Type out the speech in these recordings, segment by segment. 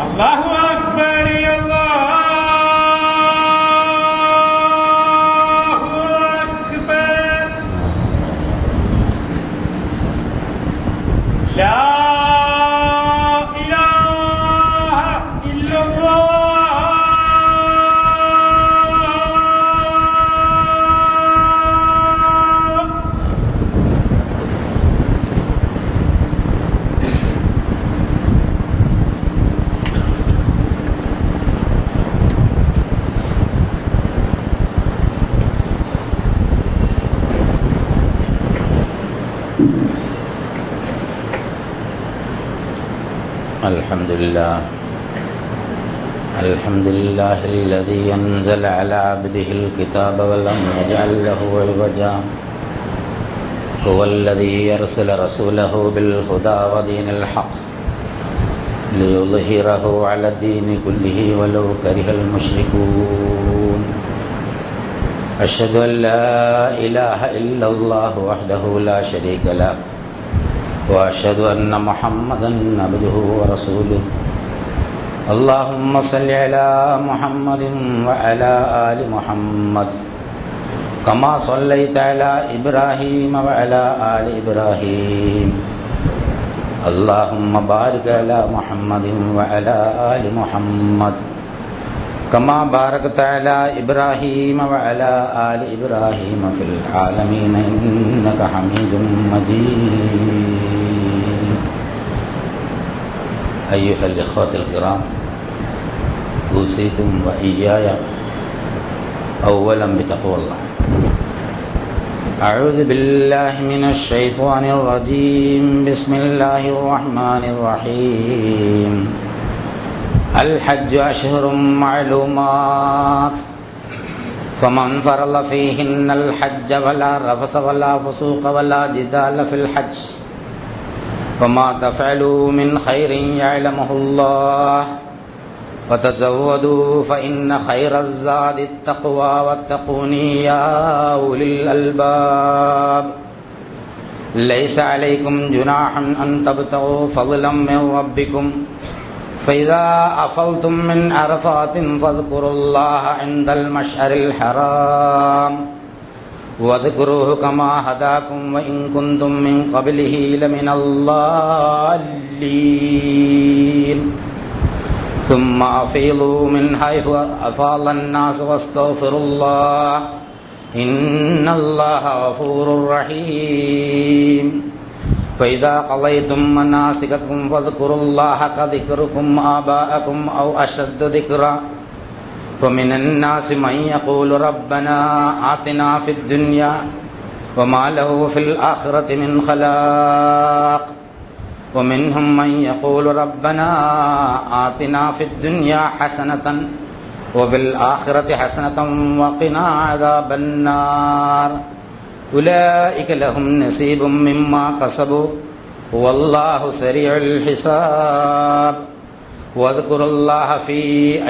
അല്ലാഹു അക്ബർ അല്ലാഹു അക്ബർ ലാ ഇലാഹ ഇല്ലല്ലാഹ്. الحمد لله الذي أنزل على عبده الكتاب ولم يجعل له عوجا هو الذي أرسل رسوله بالهدى ودين الحق ليظهره على الدين كله ولو كره المشركون أشهد أن لا إله إلا الله وحده لا شريك له وأشهد أن محمدا عبده ورسوله اللهم صل على محمد وعلى آل محمد كما صليت على إبراهيم وعلى آل إبراهيم اللهم بارك على محمد وعلى آل محمد كما باركت على إبراهيم وعلى آل إبراهيم في العالمين إنك حميد مجيد. أيها الإخوة الكرام، أوصيكم وإياي أولا بتقوى الله. أعوذ بالله من الشيطان الرجيم. بسم الله الرحمن الرحيم. الحج أشهر معلومات فمن فرض فيهن الحج فلا رفث ولا فسوق ولا جدال في الحج وما تفعلوا من خير يعلمه الله وتزودوا فإن خير الزاد التقوى واتقوني يا أولي الألباب. ليس عليكم جناح أن تبتغوا فضلا من ربكم فإذا أفضتم من عرفات فاذكروا الله عند المشعر الحرام واذكروه كما هداكم وإن كنتم من قبله لمن الضالين. ثم أفيضوا من حيث أفاض الناس واستغفروا الله إن الله غفور رحيم. فإذا قضيتم مناسككم فاذكروا الله كذكركم آباءكم أو أشد ذكرا. ومن الناس من يقول ربنا آتنا في الدنيا وما له في الآخرة من خلاق. ومنهم من يقول ربنا آتنا في الدنيا حسنة وفي الآخرة حسنة وقنا عذاب النار. أولئك لهم نصيب مما كسبوا والله سريع الحساب. واذكروا الله في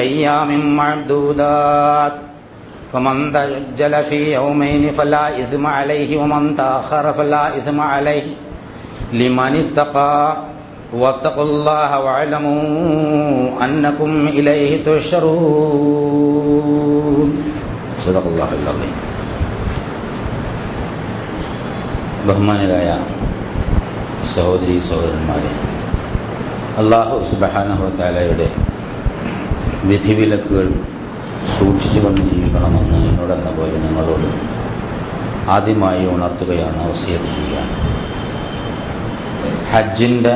أيام معدودات فمن تعجل في يومين فلا إثم عليه ومن تأخر فلا إثم عليه لمن اتقى واتقوا الله واعلموا أنكم إليه تحشرون. صدق الله العظيم. ബഹുമാനരായ സഹോദരി സഹോദരന്മാരെ, അല്ലാഹു സുബ്ഹാനഹു വ തആലയുടെ വിധിവിലക്കുകൾ സൂക്ഷിച്ചുകൊണ്ട് ജീവിക്കണമെന്ന് എന്നോടെന്ന പോലെ നിങ്ങളോട് ആദ്യമായി ഉണർത്തുകയാണ്, വസിയത്ത് ചെയ്യുകയാണ്. ഹജ്ജിൻ്റെ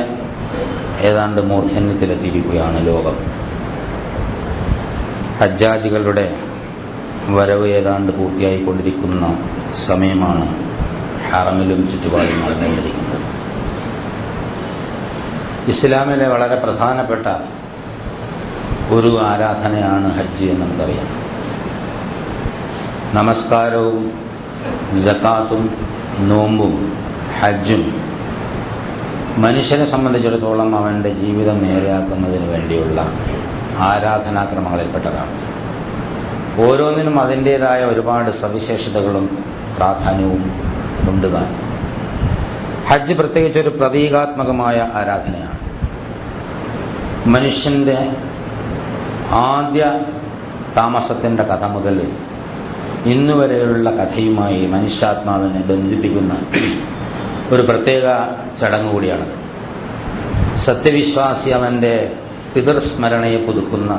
ഏതാണ്ട് മൂർധന്യത്തിലെത്തിയിരിക്കുകയാണ് ലോകം. ഹജ്ജാജികളുടെ വരവ് ഏതാണ്ട് പൂർത്തിയായിക്കൊണ്ടിരിക്കുന്ന സമയമാണ് ഹറമിലും ചുറ്റുപാടും നടന്നുകൊണ്ടിരിക്കുന്നത്. ഇസ്ലാമിലെ വളരെ പ്രധാനപ്പെട്ട ഒരു ആരാധനയാണ് ഹജ്ജ് എന്ന് നമുക്കറിയാം. നമസ്കാരവും സകാത്തും നോമ്പും ഹജ്ജും മനുഷ്യനെ സംബന്ധിച്ചിടത്തോളം അവൻ്റെ ജീവിതം നേരെയാക്കുന്നതിന് വേണ്ടിയുള്ള ആരാധനാക്രമങ്ങളിൽപ്പെട്ടതാണ്. ഓരോന്നിനും അതിൻ്റേതായ ഒരുപാട് സവിശേഷതകളും പ്രാധാന്യവും ഉണ്ട് താൻ. ഹജ്ജ് പ്രത്യേകിച്ചൊരു പ്രതീകാത്മകമായ ആരാധനയാണ്. മനുഷ്യൻ്റെ ആദ്യ താമസത്തിൻ്റെ കഥ മുതൽ ഇന്ന് വരെയുള്ള കഥയുമായി മനുഷ്യാത്മാവിനെ ബന്ധിപ്പിക്കുന്ന ഒരു പ്രത്യേക ചടങ്ങ് കൂടിയാണത്. സത്യവിശ്വാസി അവൻ്റെ പിതൃസ്മരണയെ പുതുക്കുന്ന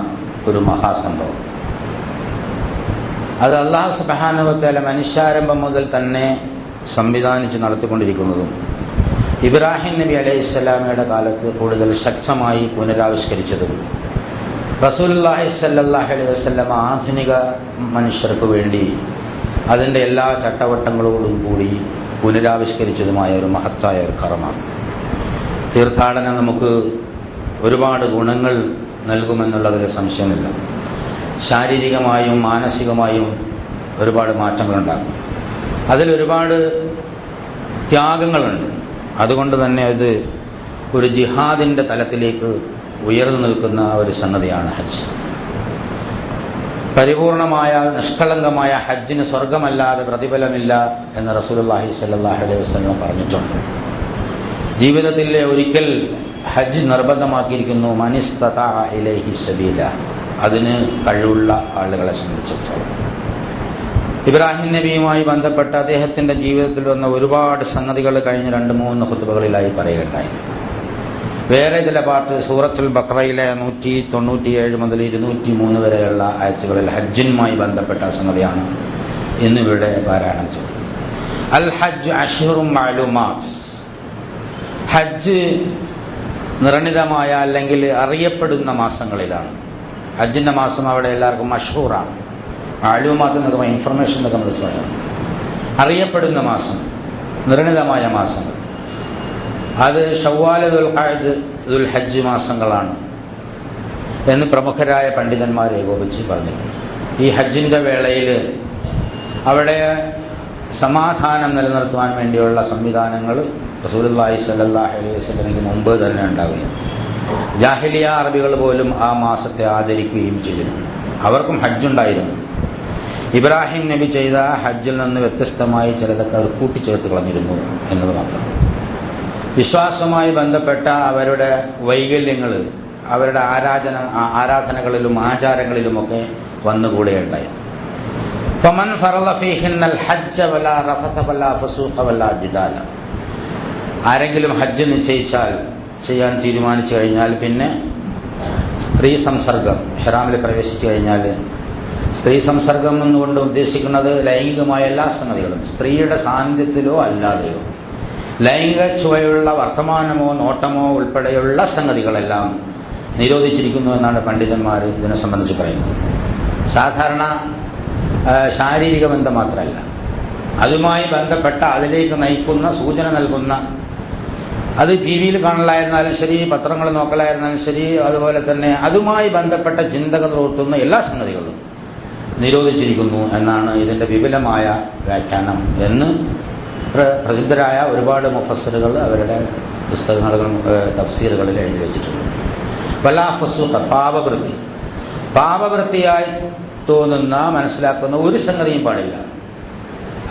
ഒരു മഹാസംഭവം. അത് അല്ലാഹു സുബ്ഹാനഹു വ തആല മനുഷ്യാരംഭം മുതൽ തന്നെ സംവിധാനിച്ച് നടത്തിക്കൊണ്ടിരിക്കുന്നതും ഇബ്രാഹിം നബി അലൈഹിസ്സലാമയുടെ കാലത്ത് കൂടുതൽ ശക്തമായി പുനരാവിഷ്കരിച്ചതും റസൂലുള്ളാഹി സ്വല്ലല്ലാഹു അലൈഹി വസല്ലം ആധുനിക മനുഷ്യർക്ക് വേണ്ടി അതിൻ്റെ എല്ലാ ചട്ടവട്ടങ്ങളോടും കൂടി പുനരാവിഷ്കരിച്ചതുമായ ഒരു മഹത്തായ ഒരു കർമ്മമാണ്. തീർത്ഥാടനം നമുക്ക് ഒരുപാട് ഗുണങ്ങൾ നൽകുമെന്നുള്ളതിൽ സംശയമില്ല. ശാരീരികമായും മാനസികമായും ഒരുപാട് മാറ്റങ്ങളുണ്ടാകും. അതിലൊരുപാട് ത്യാഗങ്ങളുണ്ട്. അതുകൊണ്ട് തന്നെ അത് ഒരു ജിഹാദിൻ്റെ തലത്തിലേക്ക് ഉയർന്നു നിൽക്കുന്ന ഒരു സംഗതിയാണ് ഹജ്ജ്. പരിപൂർണമായ നിഷ്കളങ്കമായ ഹജ്ജിന് സ്വർഗമല്ലാതെ പ്രതിഫലമില്ല എന്ന് റസൂലുള്ളാഹി സ്വല്ലല്ലാഹു അലൈഹി വസല്ലം പറഞ്ഞിട്ടുണ്ട്. ജീവിതത്തിൽ ഒരിക്കൽ ഹജ്ജ് നിർബന്ധമാക്കിയിരിക്കുന്നു. മനിസ്തതാ ഇലൈഹി സബീല, അതിന് കഴിവുള്ള ആളുകളെ സംബന്ധിച്ചിടത്തോളം. ഇബ്രാഹിം നബിയുമായി ബന്ധപ്പെട്ട അദ്ദേഹത്തിൻ്റെ ജീവിതത്തിൽ വന്ന ഒരുപാട് സംഗതികൾ കഴിഞ്ഞ 2-3 ഖുതുബകളിലായി പറയുകയുണ്ടായി. വേറെ ചില പാർട്ട് സൂറത്തുൽ ബഖറയിലെ 197 മുതൽ 203 വരെയുള്ള ആയത്തുകളിൽ ഹജ്ജുമായി ബന്ധപ്പെട്ട സംഗതിയാണ് ഇന്നിവിടെ പാരായണം ചെയ്തത്. അൽ ഹജ്ജ് അശ്ഹുറും മഅലൂമാത്ത്, ഹജ്ജ് നിർണിതമായ അല്ലെങ്കിൽ അറിയപ്പെടുന്ന മാസങ്ങളിലാണ്. ഹജ്ജിൻ്റെ മാസം അവിടെ എല്ലാവർക്കും മഷ്ഹൂറാണ്. മാലൂമാത്ത് എന്നൊക്കെ ഇൻഫർമേഷൻ എന്നൊക്കെ നമ്മൾ പറയാം. അറിയപ്പെടുന്ന മാസം, നിർണിതമായ മാസങ്ങൾ, അത് ഷവ്വാൽ, ദുൽഖഅദ്, ദുൽഹജ്ജ് മാസങ്ങളാണ് എന്ന് പ്രമുഖരായ പണ്ഡിതന്മാർ ഏകോപിച്ച് പറഞ്ഞിട്ടുണ്ട്. ഈ ഹജ്ജിൻ്റെ വേളയിൽ അവിടെ സമാധാനം നിലനിർത്തുവാൻ വേണ്ടിയുള്ള സംവിധാനങ്ങൾ റസൂലുള്ളാഹി സ്വല്ലല്ലാഹു അലൈഹി വസല്ലമയ്ക്ക് മുമ്പ് തന്നെ ഉണ്ടാവുകയും ജാഹിലിയ അറബികൾ പോലും ആ മാസത്തെ ആദരിക്കുകയും ചെയ്തിരുന്നു. അവർക്കും ഹജ്ജുണ്ടായിരുന്നു. ഇബ്രാഹിം നബി ചെയ്ത ഹജ്ജിൽ നിന്ന് വ്യത്യസ്തമായി ചിലതൊക്കെ അവർ കൂട്ടിച്ചേർത്ത് കളഞ്ഞിരുന്നു എന്നത് മാത്രം. വിശ്വാസവുമായി ബന്ധപ്പെട്ട അവരുടെ വൈകല്യങ്ങൾ അവരുടെ ആരാധനകളിലും ആചാരങ്ങളിലുമൊക്കെ വന്നുകൂടെയുണ്ടായി. ഫമൻ ഫറള ഫീഹിന്നൽ ഹജ്ജ വലാ റഫത വലാ ഫസൂഖ വലാ ജിദാല, ആരെങ്കിലും ഹജ്ജ് നിശ്ചയിച്ചാൽ, ചെയ്യാൻ തീരുമാനിച്ചു കഴിഞ്ഞാൽ, പിന്നെ സ്ത്രീ സംസർഗം, ഹെറാമിൽ പ്രവേശിച്ചു കഴിഞ്ഞാൽ, സ്ത്രീ സംസർഗം എന്നുകൊണ്ട് ഉദ്ദേശിക്കുന്നത് ലൈംഗികമായ എല്ലാ സംഗതികളും, സ്ത്രീയുടെ സാന്നിധ്യത്തിലോ അല്ലാതെയോ ലൈംഗിക ചുവയുള്ള വർത്തമാനമോ നോട്ടമോ ഉൾപ്പെടെയുള്ള സംഗതികളെല്ലാം നിരോധിച്ചിരിക്കുന്നു എന്നാണ് പണ്ഡിതന്മാർ ഇതിനെ സംബന്ധിച്ച് പറയുന്നത്. സാധാരണ ശാരീരിക ബന്ധം മാത്രമല്ല, അതുമായി ബന്ധപ്പെട്ട അതിലേക്ക് നയിക്കുന്ന സൂചന നൽകുന്ന, അത് ടി വിയിൽ കാണലായിരുന്നാലും ശരി, പത്രങ്ങൾ നോക്കലായിരുന്നാലും ശരി, അതുപോലെ തന്നെ അതുമായി ബന്ധപ്പെട്ട ചിന്തകൾ ഓർത്തുന്ന എല്ലാ സംഗതികളും നിരോധിച്ചിരിക്കുന്നു എന്നാണ് ഇതിൻ്റെ വിപുലമായ വ്യാഖ്യാനം എന്ന് പ്രസിദ്ധരായ ഒരുപാട് മുഫസ്സിറുകൾ അവരുടെ പുസ്തകങ്ങളും തഫ്സീറുകളിൽ എഴുതി വെച്ചിട്ടുണ്ട്. വലാ ഫസൂഖ, പാപവൃത്തിയായി തോന്നുന്ന മനസ്സിലാക്കുന്ന ഒരു സംഗതിയും പാടില്ല.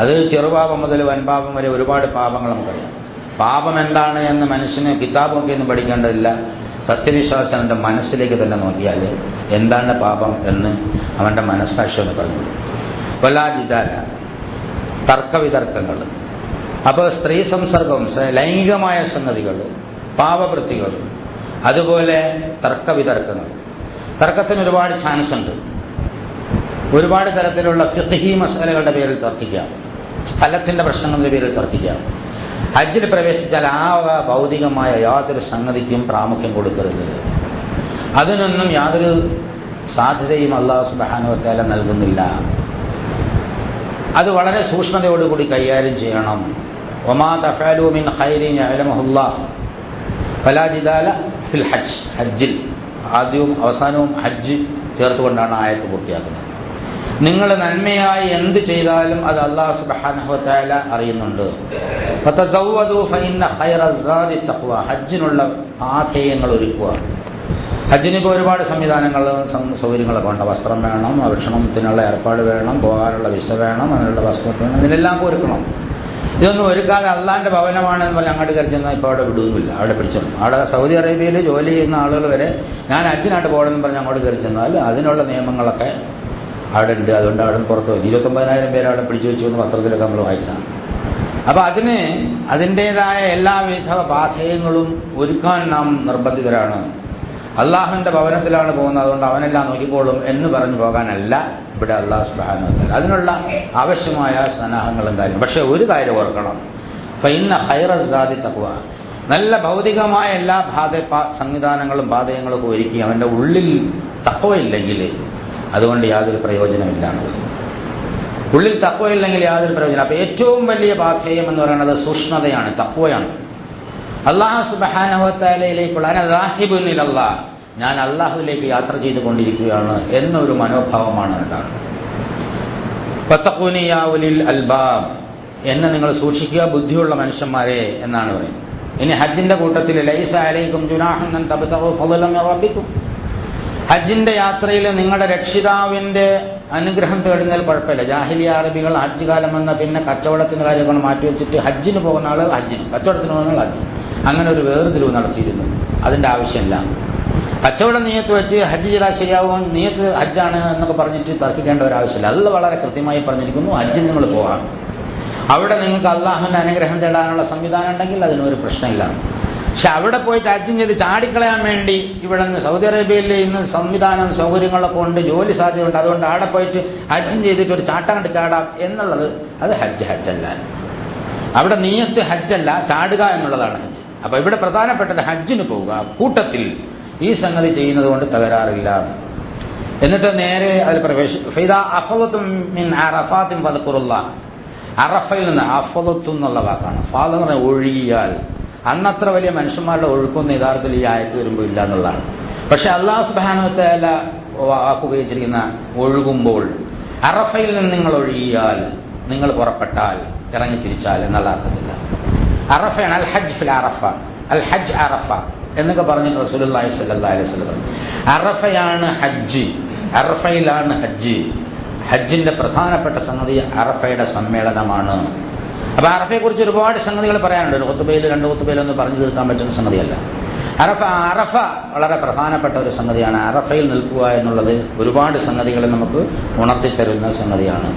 അത് ചെറുപാപം മുതൽ വൻപാപം വരെ ഒരുപാട് പാപങ്ങൾ നമുക്കറിയാം. പാപം എന്താണ് എന്ന് മനുഷ്യന് കിതാബൊക്കെ ഒന്നും പഠിക്കേണ്ടതില്ല. സത്യവിശ്വാസം അവൻ്റെ മനസ്സിലേക്ക് തന്നെ നോക്കിയാൽ എന്താണ് പാപം എന്ന് അവൻ്റെ മനസ്സാക്ഷി എന്ന് പറഞ്ഞു കൊടുക്കും. വലാ ജിദാല, തർക്കവിതർക്കങ്ങൾ. അപ്പോൾ സ്ത്രീ സംസർഗം, ലൈംഗികമായ സംഗതികൾ, പാപവൃത്തികൾ, അതുപോലെ തർക്കവിതർക്കങ്ങൾ. തർക്കത്തിന് ഒരുപാട് ചാൻസ് ഉണ്ട്. ഒരുപാട് തരത്തിലുള്ള ഫിഖ്ഹി മസലകളുടെ പേരിൽ തർക്കിക്കാം, സ്ഥലത്തിൻ്റെ പ്രശ്നങ്ങളുടെ പേരിൽ തർക്കിക്കാം. ഹജ്ജിൽ പ്രവേശിച്ചാൽ ആ ഭൗതികമായ യാതൊരു സംഗതിക്കും പ്രാമുഖ്യം കൊടുക്കരുത്. അതിനൊന്നും യാതൊരു സാധ്യതയും അല്ലാഹു സുബ്ഹാനഹു വ തആല നൽകുന്നില്ല. അത് വളരെ സൂക്ഷ്മതയോടുകൂടി കൈകാര്യം ചെയ്യണം. വമാ തഫഅലു മിൻ ഖൈരിൻ യഅലമുഹുല്ലാഹ് ഫലാ ജിദാല ഫിൽ ഹജ്ജ്. ഹജ്ജിൽ ആദ്യവും അവസാനവും ഹജ്ജ് ചേർത്തുകൊണ്ടാണ് ആയത്ത് പൂർത്തിയാക്കുന്നത്. നിങ്ങൾ നന്മയായി എന്ത് ചെയ്താലും അത് അല്ലാഹു സുബ്ഹാനഹു വ തആല അറിയുന്നുണ്ട്. ഫതസവ്വദു ഫഇന്ന ഖൈറസ്സാദി തഖ്വ, ഹജ്ജിനുള്ള ആധേയങ്ങൾ ഒരുക്കുക. ഹജ്ജിനിപ്പോൾ ഒരുപാട് സംവിധാനങ്ങളും സൗകര്യങ്ങളൊക്കെ ഉണ്ട്. വസ്ത്രം വേണം, ഭക്ഷണത്തിനുള്ള ഏർപ്പാട് വേണം, പോകാനുള്ള വിസ വേണം, അതിനുള്ള പാസ്പോർട്ട് വേണം, ഇതിനെല്ലാം ഒരുക്കണം. ഇതൊന്നും ഒരുക്കാതെ അള്ളാന്റെ ഭവനമാണെന്ന് പറഞ്ഞ് അങ്ങോട്ട് കയറി ചെന്നാൽ ഇപ്പോൾ അവിടെ വിടുന്നില്ല, അവിടെ പിടിച്ചു നിർത്തും. അവിടെ സൗദി അറേബ്യയിൽ ജോലി ചെയ്യുന്ന ആളുകൾ വരെ ഞാൻ ഹജ്ജിനായിട്ട് പോകണമെന്ന് പറഞ്ഞ് അങ്ങോട്ട് കയറി ചെന്നാൽ അതിനുള്ള നിയമങ്ങളൊക്കെ അവിടെ ഉണ്ട്. അതുകൊണ്ട് അവിടെ പുറത്ത് 29,000 പേര് അവിടെ പിടിച്ചു വെച്ചു എന്ന് പത്രത്തിലൊക്കെ നമ്മൾ വായിച്ചാണ്. അപ്പോൾ അതിൻ്റേതായ എല്ലാവിധ പാഥേയങ്ങളും ഒരുക്കാൻ നാം നിർബന്ധിതരാണ്. അള്ളാഹുവിൻ്റെ ഭവനത്തിലാണ് പോകുന്നത്, അതുകൊണ്ട് അവനെല്ലാം നോക്കിക്കോളും എന്ന് പറഞ്ഞു പോകാനല്ല ഇവിടെ അള്ളാഹു സുബ്ഹാനഹു വ തആല അതിനുള്ള ആവശ്യമായ സന്നാഹങ്ങളും കാര്യം. പക്ഷേ ഒരു കാര്യം ഓർക്കണം, ഫഇന്ന ഖൈറസ്സാദി തഖ്വ. നല്ല ഭൗതികമായ എല്ലാ സംവിധാനങ്ങളും പാതയങ്ങളൊക്കെ ഒരുക്കി അവൻ്റെ ഉള്ളിൽ തഖ്വയില്ലെങ്കിൽ അതുകൊണ്ട് യാതൊരു പ്രയോജനമില്ല എന്നുള്ളത്. ഉള്ളിൽ തഖ്വയില്ലെങ്കിൽ യാതൊരു പ്രയോജനം. അപ്പോൾ ഏറ്റവും വലിയ പാഥേയം എന്ന് പറയുന്നത് സൂക്ഷ്മതയാണ്, തഖ്വയാണ്. അല്ലാഹു സുബ്ഹാനഹു വ തആലയിലേക്കുള്ള അന ദാഹിബുൻ ഇലല്ലാഹ്, ഞാൻ അള്ളാഹുവിലേക്ക് യാത്ര ചെയ്തുകൊണ്ടിരിക്കുകയാണ് എന്നൊരു മനോഭാവമാണ് എന്താണ്. ഫത്തഖൂനി യാ ഉലിൽ അൽബാബ്, എന്നെ നിങ്ങൾ സൂക്ഷിക്കുക ബുദ്ധിയുള്ള മനുഷ്യന്മാരെ എന്നാണ് പറയുന്നത്. ഇനി ഹജ്ജിന്റെ കൂട്ടത്തിൽ ലൈസ അലൈക്കും ജുനാഹുൻ അൻ തബ്തഗു ഫളലൻ മിർ റബ്ബിക്കും, ഹജ്ജിന്റെ യാത്രയിൽ നിങ്ങളുടെ രക്ഷിതാവിന്റെ അനുഗ്രഹം തേടുന്നതിൽ കുഴപ്പമില്ല. ജാഹിലിയ അറബികൾ ഹജ്ജ് കാലം വന്ന പിന്നെ കച്ചവടത്തിന്റെ കാര്യങ്ങൾ മാറ്റിവെച്ചിട്ട് ഹജ്ജിന് പോകുന്ന ആളുകൾ ഹജ്ജിനും കച്ചവടത്തിന് പോകുന്ന ആൾ ഹജ്ജിനും അങ്ങനെ ഒരു വേർതിരിവ് നടത്തിയിരുന്നു. അതിൻ്റെ ആവശ്യമില്ല. കച്ചവടം നീയത്ത് വെച്ച് ഹജ്ജ് ചെയ്താൽ ശരിയാവും, നീയത്ത് ഹജ്ജാണ് എന്നൊക്കെ പറഞ്ഞിട്ട് തർക്കിക്കേണ്ട ഒരു ആവശ്യമില്ല. അല്ല വളരെ കൃത്യമായി പറഞ്ഞിരിക്കുന്നു, ഹജ്ജിന് നിങ്ങൾ പോകാം. അവിടെ നിങ്ങൾക്ക് അള്ളാഹുവിൻ്റെ അനുഗ്രഹം തേടാനുള്ള സംവിധാനം ഉണ്ടെങ്കിൽ അതിനൊരു പ്രശ്നമില്ല. പക്ഷെ അവിടെ പോയിട്ട് ഹജ്ജും ചെയ്ത് ചാടിക്കളയാൻ വേണ്ടി ഇവിടെ നിന്ന് സൗദി അറേബ്യയിൽ ഇന്ന് സംവിധാനം സൗകര്യങ്ങളൊക്കെ ഉണ്ട്, ജോലി സാധ്യതയുണ്ട്, അതുകൊണ്ട് അവിടെ പോയിട്ട് ഹജ്ജും ചെയ്തിട്ട് ഒരു ചാട്ടം കണ്ട് ചാടാം എന്നുള്ളത് അത് ഹജ്ജല്ല. അവിടെ നീയത്ത് ഹജ്ജല്ല, ചാടുക എന്നുള്ളതാണ് ഹജ്ജ്. അപ്പോൾ ഇവിടെ പ്രധാനപ്പെട്ടത് ഹജ്ജിന് പോവുക, കൂട്ടത്തിൽ ഈ സംഗതി ചെയ്യുന്നത് കൊണ്ട് തകരാറില്ല. എന്നിട്ട് നേരെ അതിൽ അറഫയിൽ നിന്ന് അഫദത്തും എന്നുള്ള വാക്കാണ്. ഫാദ് എന്ന് പറഞ്ഞാൽ ഒഴുകിയാൽ. അന്നത്ര വലിയ മനുഷ്യന്മാരുടെ ഒഴുക്കൊന്നും യഥാർത്ഥത്തിൽ ഈ ആയത്ത് വരുമ്പോൾ ഇല്ല എന്നുള്ളതാണ്. പക്ഷെ അല്ലാഹു സുബ്ഹാനഹു വ തആല വാക്ക് ഉപയോഗിച്ചിരിക്കുന്ന ഒഴുകുമ്പോൾ, അറഫയിൽ നിന്ന് നിങ്ങൾ ഒഴുകിയാൽ, നിങ്ങൾ പുറപ്പെട്ടാൽ, ഇറങ്ങി തിരിച്ചാൽ എന്നുള്ള അർത്ഥത്തില്ല. അറഫയാണ് അൽ ഹജ്ജ് ഫിൽ അറഫ, അൽ ഹജ്ജ് അറഫ എന്നൊക്കെ പറഞ്ഞിട്ട് റസൂലുള്ളാഹി സ്വല്ലല്ലാഹു അലൈഹി വസല്ലം അറഫയാണ് ഹജ്ജ്, അറഫയിലാണ് ഹജ്ജ്. ഹജ്ജിന്റെ പ്രധാനപ്പെട്ട സംഗതി അറഫയുടെ സമ്മേളനമാണ്. അപ്പോൾ അറഫയെക്കുറിച്ച് ഒരുപാട് സംഗതികൾ പറയാനുണ്ട്. ഒരു ഖുതുബയിൽ 2 ഖുതുബയിലൊന്നും പറഞ്ഞു തീർക്കാൻ പറ്റുന്ന സംഗതിയല്ല. അറഫ വളരെ പ്രധാനപ്പെട്ട ഒരു സംഗതിയാണ്. അറഫയിൽ നിൽക്കുക എന്നുള്ളത് ഒരുപാട് സംഗതികളെ നമുക്ക് ഉണർത്തിത്തരുന്ന സംഗതിയാണ്.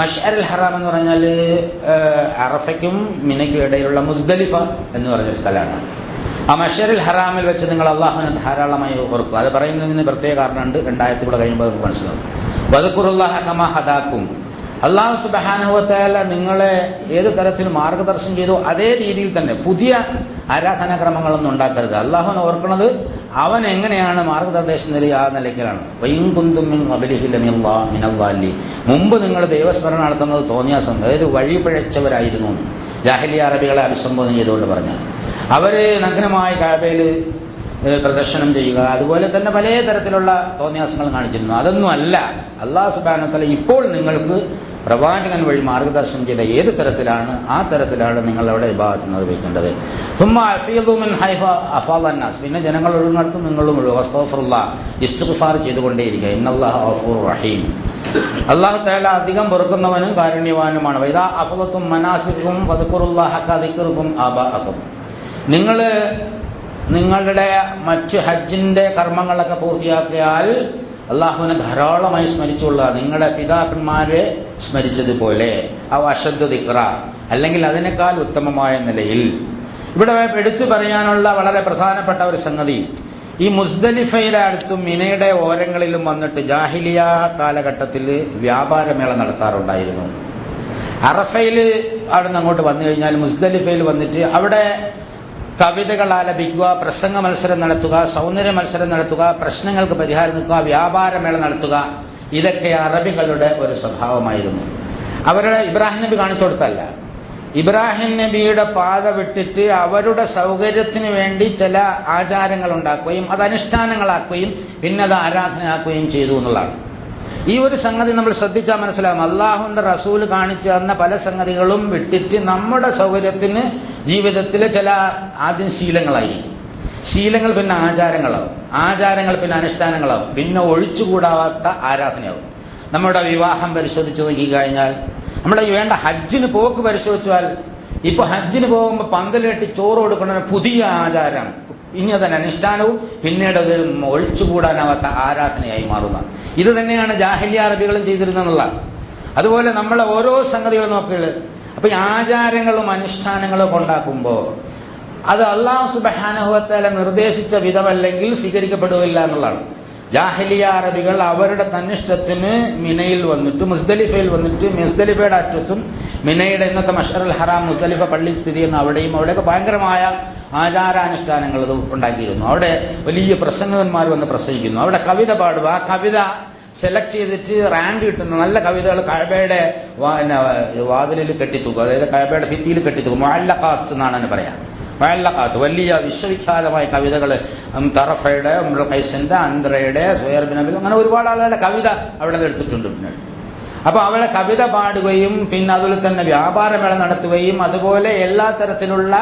മഷ്അരിൽ ഹറാം എന്ന് പറഞ്ഞാൽ അറഫയ്ക്കും മിനയ്ക്കും ഇടയിലുള്ള മുസ്ദലിഫ എന്ന് പറഞ്ഞൊരു സ്ഥലമാണ്. ആ മഷ്അരിൽ ഹറാമിൽ വെച്ച് നിങ്ങൾ അള്ളാഹുവിനെ ധാരാളമായി ഓർക്കുക. അത് പറയുന്നതിന് പ്രത്യേക കാരണമുണ്ട്, 2 ആയത്തുകൂടെ കഴിയുമ്പോൾ നമുക്ക് മനസ്സിലാവും. വദ്കുറുല്ലാഹ കമാ ഹദാക്കും, അല്ലാഹു സുബ്ഹാനഹു വ തആല നിങ്ങളെ ഏത് തരത്തിൽ മാർഗദർശനം ചെയ്തോ അതേ രീതിയിൽ തന്നെ പുതിയ ആരാധനാക്രമങ്ങളൊന്നും ഉണ്ടാക്കരുത്. അള്ളാഹുവിനെ ഓർക്കുന്നത് അവൻ എങ്ങനെയാണ് മാർഗനിർദ്ദേശം നൽകിയ ആ നിലയ്ക്കലാണ്. മുമ്പ് നിങ്ങൾ ദൈവസ്മരണ നടത്തുന്നത് തോന്നിയാസം, അതായത് വഴി പിഴച്ചവരായിരുന്നു ജാഹിലിയ അറബികളെ അഭിസംബോധന ചെയ്തുകൊണ്ട് പറഞ്ഞാൽ. അവർ നഗ്നമായ കഅബയിൽ പ്രദർശനം ചെയ്യുക, അതുപോലെ തന്നെ പല തരത്തിലുള്ള തോന്നിയാസങ്ങൾ കാണിച്ചിരുന്നു. അതൊന്നും അല്ല. അല്ലാഹു സുബ്ഹാനഹു വ തആല ഇപ്പോൾ നിങ്ങൾക്ക് പ്രവാചകൻ വഴി മാർഗദർശനം ചെയ്ത ഏത് തരത്തിലാണ് ആ തരത്തിലാണ് നിങ്ങൾ അവിടെ ഇബാദത്ത് നിർവഹിക്കേണ്ടത്. പിന്നെ ജനങ്ങൾ ഒഴുകുന്നിടത്ത് നിങ്ങളും ഇസ്തിഗ്ഫാർ ചെയ്തുകൊണ്ടേയിരിക്കുക. ഇന്നല്ലാഹ ഗഫൂറുർ റഹീം, അല്ലാഹു തആല അധികം പൊറുക്കുന്നവനും കാരുണ്യവാനുമാണ്. വൈദാ അഫളതും മനാസികും ഫദ്കുറുല്ലാഹ കദിക്റുകും ആബാഅകും, നിങ്ങൾ നിങ്ങളുടെ മറ്റു ഹജ്ജിന്റെ കർമ്മങ്ങളൊക്കെ പൂർത്തിയാക്കിയാൽ അള്ളാഹുവിനെ ധാരാളമായി സ്മരിച്ചുകൊള്ളുക, നിങ്ങളുടെ പിതാക്കന്മാരെ സ്മരിച്ചതുപോലെ. അവ അശദ്ദു ദിക്റ, അല്ലെങ്കിൽ അതിനേക്കാൾ ഉത്തമമായ നിലയിൽ. ഇവിടെ എടുത്തു പറയാനുള്ള വളരെ പ്രധാനപ്പെട്ട ഒരു സംഗതി, ഈ മുസ്ദലിഫയിലെ അടുത്തും മിനയുടെ ഓരങ്ങളിലും വന്നിട്ട് ജാഹിലിയ കാലഘട്ടത്തിൽ വ്യാപാരമേള നടത്താറുണ്ടായിരുന്നു. അറഫയിൽ അവിടെ നിന്ന് അങ്ങോട്ട് വന്നു കഴിഞ്ഞാൽ മുസ്ദലിഫയിൽ വന്നിട്ട് അവിടെ കവിതകൾ ആലപിക്കുക, പ്രസംഗ മത്സരം നടത്തുക, സൗന്ദര്യ മത്സരം നടത്തുക, പ്രശ്നങ്ങൾക്ക് പരിഹാരം നിൽക്കുക, വ്യാപാരമേള നടത്തുക, ഇതൊക്കെ അറബികളുടെ ഒരു സ്വഭാവമായിരുന്നു. അവരുടെ ഇബ്രാഹിം നബി കാണിച്ചു കൊടുത്തല്ല, ഇബ്രാഹിം നബിയുടെ പാത വിട്ടിട്ട് അവരുടെ സൗകര്യത്തിന് വേണ്ടി ചില ആചാരങ്ങൾ ഉണ്ടാക്കുകയും അത് അനുഷ്ഠാനങ്ങളാക്കുകയും പിന്നെ അത് ആരാധനയാക്കുകയും ചെയ്തു എന്നുള്ളതാണ്. ഈ ഒരു സംഗതി നമ്മൾ ശ്രദ്ധിച്ചാൽ മനസ്സിലാകും. അള്ളാഹുവിൻ്റെ റസൂൽ കാണിച്ചു തന്ന പല സംഗതികളും വിട്ടിട്ട് നമ്മുടെ സൗകര്യത്തിന് ജീവിതത്തിലെ ചില ആദ്യം ശീലങ്ങളായിരിക്കും, ശീലങ്ങൾ പിന്നെ ആചാരങ്ങളാവും, ആചാരങ്ങൾ പിന്നെ അനുഷ്ഠാനങ്ങളാവും, പിന്നെ ഒഴിച്ചുകൂടാവാത്ത ആരാധനയാവും. നമ്മുടെ വിവാഹം പരിശോധിച്ച് നോക്കിക്കഴിഞ്ഞാൽ, നമ്മുടെ വേണ്ട ഹജ്ജിന് പോക്ക് പരിശോധിച്ചാൽ, ഇപ്പൊ ഹജ്ജിന് പോകുമ്പോൾ പന്തലിട്ട് ചോറ് കൊടുക്കുന്ന പുതിയ ആചാരം, ഇനി അതൊരു അനുഷ്ഠാനവും പിന്നീട് അത് ഒഴിച്ചുകൂടാനാവാത്ത ആരാധനയായി മാറുന്ന ഇത് തന്നെയാണ് ജാഹിലിയ്യ അറബികളും ചെയ്തിരുന്നുള്ള. അതുപോലെ നമ്മളെ ഓരോ സംഗതികളും നോക്കുക. അപ്പൊ ഈ ആചാരങ്ങളും അനുഷ്ഠാനങ്ങളും ഒക്കെ ഉണ്ടാക്കുമ്പോൾ അത് അല്ലാഹു സുബ്ഹാനഹു വ തആല നിർദ്ദേശിച്ച വിധമല്ലെങ്കിൽ സ്വീകരിക്കപ്പെടുകയില്ല എന്നുള്ളതാണ്. ജാഹിലിയ്യ അറബികൾ അവരുടെ തന്നിഷ്ടത്തിന് മിനയിൽ വന്നിട്ട് മുസ്ദലിഫയിൽ വന്നിട്ട് മുസ്ദലിഫയുടെ അറ്റത്തും മിനയുടെ ഇന്നത്തെ മഷ്അറുൽ ഹറാം മുസ്ദലിഫ പള്ളി സ്ഥിതി ചെയ്യുന്ന അവിടെയൊക്കെ ഭയങ്കരമായ ആചാരാനുഷ്ഠാനങ്ങൾ ഉണ്ടാക്കിയിരുന്നു. അവിടെ വലിയ പ്രസംഗകന്മാർ വന്ന് പ്രസംഗിക്കുന്നു, അവിടെ കവിത പാടുക, ആ കവിത സെലക്ട് ചെയ്തിട്ട് റാങ്ക് കിട്ടുന്ന നല്ല കവിതകൾ കഅബയുടെ വാതിലിൽ കെട്ടിത്തൂക്കും, അതായത് കഅബയുടെ ഭിത്തിയിൽ കെട്ടിത്തൂക്കും. മുഅല്ലഖാത്ത് എന്നാണ് അതിന് പറയാം. മുഅല്ലഖാത്ത് വലിയ വിശ്വവിഖ്യാതമായ കവിതകൾ, തറഫയുടെ, ഉംറുൽ ഖൈസിന്റെ, അന്ത്രയുടെ, സുഹൈർ ബിൻ അബി, അങ്ങനെ ഒരുപാട് ആളുകളുടെ കവിത അവിടെ എടുത്തിട്ടുണ്ട്. പിന്നീട് അപ്പോൾ അവളെ കവിത പാടുകയും പിന്നെ അതുപോലെ തന്നെ വ്യാപാരമേള നടത്തുകയും അതുപോലെ എല്ലാ തരത്തിലുള്ള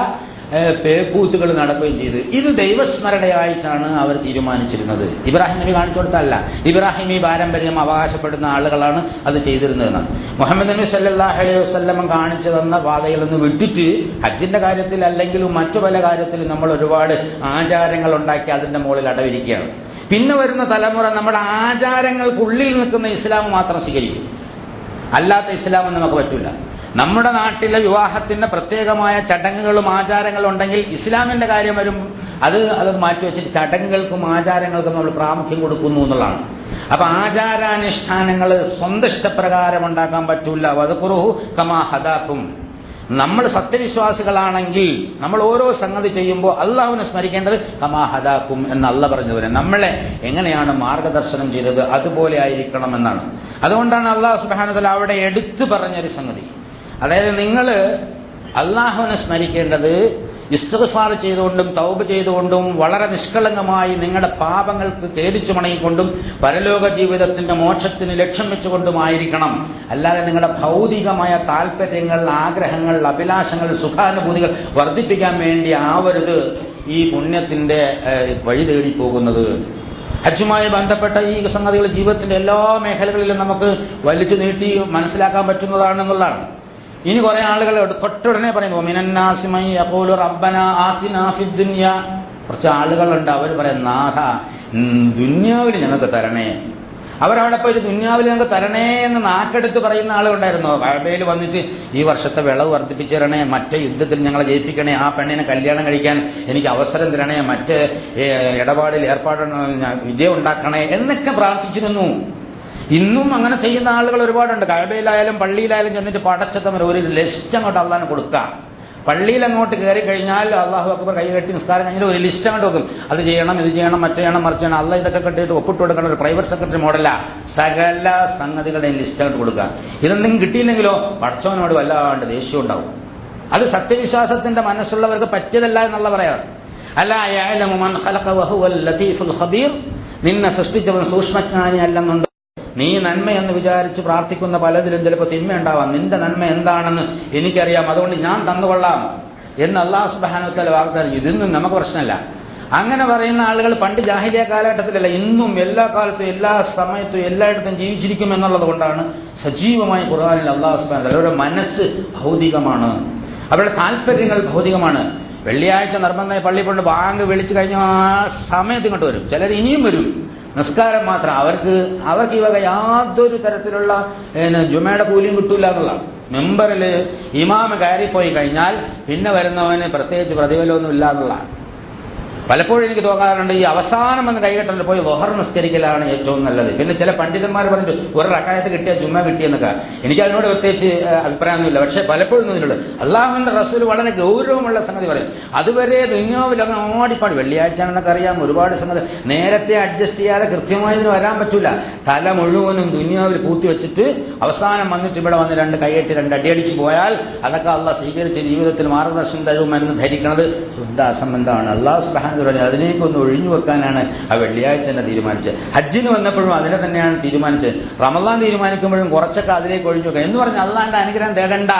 പേക്കൂത്തുകൾ നടക്കുകയും ചെയ്ത് ഇത് ദൈവസ്മരണയായിട്ടാണ് അവർ തീരുമാനിച്ചിരുന്നത്. ഇബ്രാഹിം നബി കാണിച്ചു കൊടുത്തല്ല, ഇബ്രാഹിമി പാരമ്പര്യം അവകാശപ്പെടുന്ന ആളുകളാണ് അത് ചെയ്തിരുന്നതെന്നാണ്. മുഹമ്മദ് നബി സല്ലല്ലാഹു അലൈഹി വസല്ലം കാണിച്ചു തന്ന പാതയിൽ നിന്ന് വിട്ടിട്ട് ഹജ്ജിന്റെ കാര്യത്തിൽ അല്ലെങ്കിലും മറ്റു പല കാര്യത്തിലും നമ്മൾ ഒരുപാട് ആചാരങ്ങൾ ഉണ്ടാക്കി അതിന്റെ മുകളിൽ അടവിരിക്കുകയാണ്. പിന്നെ വരുന്ന തലമുറ നമ്മുടെ ആചാരങ്ങൾക്കുള്ളിൽ നിൽക്കുന്ന ഇസ്ലാം മാത്രം സ്വീകരിക്കും, അല്ലാത്ത ഇസ്ലാം നമുക്ക് പറ്റില്ല. നമ്മുടെ നാട്ടിലെ വിവാഹത്തിന്റെ പ്രത്യേകമായ ചടങ്ങുകളും ആചാരങ്ങളും ഉണ്ടെങ്കിൽ ഇസ്ലാമിന്റെ കാര്യം വരും, അത് മാറ്റിവെച്ചിട്ട് ചടങ്ങുകൾക്കും ആചാരങ്ങൾക്കും നമ്മൾ പ്രാമുഖ്യം കൊടുക്കുന്നു എന്നുള്ളതാണ്. അപ്പൊ ആചാരാനുഷ്ഠാനങ്ങൾ സ്വന്തം ഇഷ്ടപ്രകാരം ഉണ്ടാക്കാൻ പറ്റൂല. വദ്കുറുഹു കമാ ഹദാക്കും. നമ്മൾ സത്യവിശ്വാസികളാണെങ്കിൽ നമ്മൾ ഓരോ സംഗതി ചെയ്യുമ്പോൾ അള്ളാഹുവിനെ സ്മരിക്കേണ്ടത് കമാ ഹദാക്കും എന്ന് അള്ളാഹ് പറഞ്ഞതുപോലെ നമ്മളെ എങ്ങനെയാണ് മാർഗദർശനം ചെയ്തത് അതുപോലെ ആയിരിക്കണം എന്നാണ്. അതുകൊണ്ടാണ് അള്ളാഹു സുബ്ഹാനഹു വ തആല അവിടെ എടുത്തു പറഞ്ഞൊരു സംഗതി, അതായത് നിങ്ങൾ അള്ളാഹുവിനെ സ്മരിക്കേണ്ടത് ഇസ്തിഗ്ഫാർ ചെയ്തുകൊണ്ടും തൗബ ചെയ്തുകൊണ്ടും വളരെ നിഷ്കളങ്കമായി നിങ്ങളുടെ പാപങ്ങൾക്ക് ഖേദിച്ചു മടങ്ങിക്കൊണ്ടും പരലോക ജീവിതത്തിന്റെ മോക്ഷത്തിന് ലക്ഷ്യം വെച്ചുകൊണ്ടുമായിരിക്കണം. അല്ലാതെ നിങ്ങളുടെ ഭൗതികമായ താല്പര്യങ്ങൾ, ആഗ്രഹങ്ങൾ, അഭിലാഷങ്ങൾ, സുഖാനുഭൂതികൾ വർദ്ധിപ്പിക്കാൻ വേണ്ടി ആവരുത് ഈ പുണ്യത്തിന്റെ വഴി തേടി പോകുന്നത്. ഹജ്ജുമായി ബന്ധപ്പെട്ട ഈ സംഗതികൾ ജീവിതത്തിന്റെ എല്ലാ മേഖലകളിലും നമുക്ക് വലിച്ചു നീട്ടി മനസ്സിലാക്കാൻ പറ്റുന്നതാണെന്നുള്ളതാണ്. ഇനി കുറെ ആളുകൾ തൊട്ടുടനെ പറയുന്നു മിനന്നാസി മൻ യഖൂലു റബ്ബനാ ആതിനാ ഫിദ് ദുനിയ. കുറച്ച് ആളുകളുണ്ട്, അവർ പറയും നാഥ ദുന്യാവിൽ ഞങ്ങൾക്ക് തരണേ. അവരവിടെ പോയിട്ട് ദുന്യാവിൽ ഞങ്ങൾക്ക് തരണേ എന്ന് നാക്കെടുത്ത് പറയുന്ന ആളുകളുണ്ടായിരുന്നു. കഅബയിൽ വന്നിട്ട് ഈ വർഷത്തെ വിളവ് വർദ്ധിപ്പിച്ചു തരണേ, മറ്റേ യുദ്ധത്തിൽ ഞങ്ങളെ ജയിപ്പിക്കണേ, ആ പെണ്ണിനെ കല്യാണം കഴിക്കാൻ എനിക്ക് അവസരം തരണേ, മറ്റേ ഇടപാടിൽ വിജയം ഉണ്ടാക്കണേ എന്നൊക്കെ പ്രാർത്ഥിച്ചിരുന്നു. ഇന്നും അങ്ങനെ ചെയ്യുന്ന ആളുകൾ ഒരുപാടുണ്ട്. കഅബയിലായാലും പള്ളിയിലായാലും ചെന്നിട്ട് പടച്ചത്തമര ഒരു ലിസ്റ്റ് അങ്ങോട്ട് അള്ളാഹിന് കൊടുക്കുക. പള്ളിയിൽ അങ്ങോട്ട് കയറി കഴിഞ്ഞാൽ അള്ളാഹു അക്ബർ കൈ കെട്ടി നിസ്കാരം കഴിഞ്ഞാൽ ഒരു ലിസ്റ്റ് അങ്ങോട്ട് വെക്കും. അത് ചെയ്യണം, ഇത് ചെയ്യണം, മറ്റേ ചെയ്യണം, മറിച്ച് ചെയ്യണം. അള്ളാഹ് ഇതൊക്കെ കെട്ടിയിട്ട് ഒപ്പിട്ട് കൊടുക്കണം. ഒരു പ്രൈവറ്റ് സെക്രട്ടറി മോഡലാ. സകല സംഗതികളുടെയും ലിസ്റ്റ് അങ്ങോട്ട് കൊടുക്കുക. ഇതെന്തെങ്കിലും കിട്ടിയില്ലെങ്കിലോ പടച്ചവനോട് വല്ലാണ്ട് ദേഷ്യം ഉണ്ടാവും. അത് സത്യവിശ്വാസത്തിന്റെ മനസ്സുള്ളവർക്ക് പറ്റിയതല്ല എന്നുള്ള പറയാറ്. അലാ യഅലമു മൻ ഖലഖ വഹുവൽ ലതീഫുൽ ഖബീർ. നിന്നെ സൃഷ്ടിച്ചവൻ സൂക്ഷ്മജ്ഞാനി അല്ലെന്നുണ്ട്. നീ നന്മയെന്ന് വിചാരിച്ച് പ്രാർത്ഥിക്കുന്ന പലതിലും ചിലപ്പോൾ തിന്മ ഉണ്ടാവാം. നിന്റെ നന്മ എന്താണെന്ന് എനിക്കറിയാം, അതുകൊണ്ട് ഞാൻ തന്നുകൊള്ളാം എന്ന് അല്ലാഹു സുബ്ഹാനഹു വ തആല വാഗ്ദാനം. ഇതൊന്നും നമുക്ക് പ്രശ്നമല്ല. അങ്ങനെ പറയുന്ന ആളുകൾ പണ്ട് ജാഹിലിയ്യ കാലഘട്ടത്തിലല്ല, ഇന്നും എല്ലാ കാലത്തും എല്ലാ സമയത്തും എല്ലായിടത്തും ജീവിച്ചിരിക്കും എന്നുള്ളത് കൊണ്ടാണ് സജീവമായി ഖുർആനിൽ അല്ലാഹു സുബ്ഹാനഹു വ തആല അവരുടെ മനസ്സ് ഭൗതികമാണ്, അവരുടെ താല്പര്യങ്ങൾ ഭൗതികമാണ്. വെള്ളിയാഴ്ച നിർബന്ധമായി പള്ളി കൊണ്ട് ബാങ്ക് വിളിച്ചു കഴിഞ്ഞാൽ ആ സമയത്ത് ഇങ്ങോട്ട് വരും. ചിലർ ഇനിയും വരും, നിസ്കാരം മാത്രം. അവർക്ക് ഈ വക യാതൊരു തരത്തിലുള്ള ജുമയുടെ കൂലിയും കിട്ടൂല എന്നുള്ളതാണ്. മെമ്പറിൽ ഇമാമ് കയറിപ്പോയി കഴിഞ്ഞാൽ പിന്നെ വരുന്നവന് പ്രത്യേകിച്ച് പ്രതിഫലമൊന്നും ഇല്ല എന്നുള്ളതാണ്. പലപ്പോഴും എനിക്ക് തോന്നാറുണ്ട് ഈ അവസാനം വന്ന് കൈകെട്ടലിൽ പോയി ളുഹർ നിസ്കരിക്കലാണ് ഏറ്റവും നല്ലത്. പിന്നെ ചില പണ്ഡിതന്മാർ പറഞ്ഞിട്ട് ഒരു റക്അത്ത് കിട്ടിയ ജുമ കിട്ടിയെന്നൊക്കെ. എനിക്ക് അതിനോട് പ്രത്യേകിച്ച് അഭിപ്രായമൊന്നുമില്ല. പക്ഷേ പലപ്പോഴും ഇതിലുണ്ട് അള്ളാഹുവിന്റെ റസൂൽ വളരെ ഗൗരവമുള്ള സംഗതി പറയും. അതുവരെ ദുന്യാവിൽ അങ്ങനെ ഓടിപ്പാടി വെള്ളിയാഴ്ചയാണെന്നൊക്കെ അറിയാം, ഒരുപാട് സംഗതി നേരത്തെ അഡ്ജസ്റ്റ് ചെയ്യാതെ കൃത്യമായി ഇതിന് വരാൻ പറ്റൂല. തല മുഴുവനും ദുന്യാവിൽ പൂത്തി വെച്ചിട്ട് അവസാനം വന്നിട്ട് ഇവിടെ വന്ന് രണ്ട് കൈയ്യട്ടി രണ്ട് അടിയടിച്ച് പോയാൽ അതൊക്കെ അള്ളാഹ് സ്വീകരിച്ച് ജീവിതത്തിൽ മാർഗദർശനം തരുമെന്ന് ധരിക്കുന്നത് ശുദ്ധ അസംബന്ധമാണ്. അള്ളാഹു സുബ്ഹാനഹു അതിനേക്കൊന്ന് ഒഴിഞ്ഞു വെക്കാനാണ് ആ വെള്ളിയാഴ്ച തന്നെ തീരുമാനിച്ചത്. ഹജ്ജിന് വന്നപ്പോഴും അതിനെ തന്നെയാണ് തീരുമാനിച്ചത്. റമദാൻ തീരുമാനിക്കുമ്പോഴും കുറച്ചൊക്കെ അതിലേക്ക് ഒഴിഞ്ഞു വെക്കുക എന്ന് പറഞ്ഞ് അള്ളാന്റെ അനുഗ്രഹം തേടണ്ട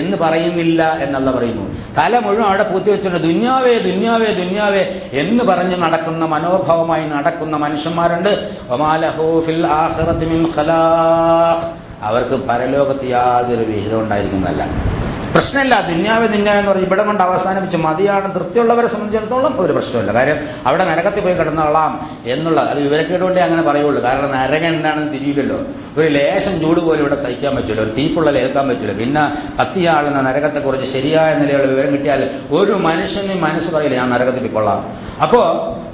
എന്ന് പറയുന്നില്ല എന്നല്ല പറയുന്നു. തല മുഴുവൻ അവിടെ പൂത്തി വെച്ചിട്ടുണ്ട്. ദുന്യാവേ ദുന്യാവേ ദുന്യാവേ എന്ന് പറഞ്ഞ് നടക്കുന്ന മനോഭാവമായി നടക്കുന്ന മനുഷ്യന്മാരുണ്ട്. വമാ ലഹു ഫിൽ ആഖിറതി മിൻ ഖലാഖ്, അവർക്ക് പരലോകത്ത് യാതൊരു വിഹിതം ഉണ്ടായിരിക്കുന്നതല്ല. പ്രശ്നമില്ല. ദുന്യാവ് എന്ന് പറഞ്ഞ് ഇവിടെ കൊണ്ട് അവസാനിപ്പിച്ച് മതിയാണ്. തൃപ്തിയുള്ളവരെ സംബന്ധിച്ചിടത്തോളം ഒരു പ്രശ്നമില്ല. കാര്യം അവിടെ നരകത്തിൽ പോയി കിടന്നോളാം എന്നുള്ള അത് വിവരക്കേടുകൊണ്ടേ അങ്ങനെ പറയുള്ളൂ. കാരണം നരകം എന്താണെന്ന് തിരിയില്ലല്ലോ. ഒരു ലേശം ചൂട് പോലും ഇവിടെ സഹിക്കാൻ പറ്റില്ല, ഒരു തീപ്പുള്ളൽ ഏൽക്കാൻ പറ്റില്ല. പിന്നെ കത്തിയാളുന്ന നരകത്തെക്കുറിച്ച് ശരിയായ നിലയുള്ള വിവരം കിട്ടിയാൽ ഒരു മനുഷ്യന് മനസ്സ് പറയില്ല ഞാൻ നരകത്തിൽ പോയിക്കൊള്ളാം. അപ്പോ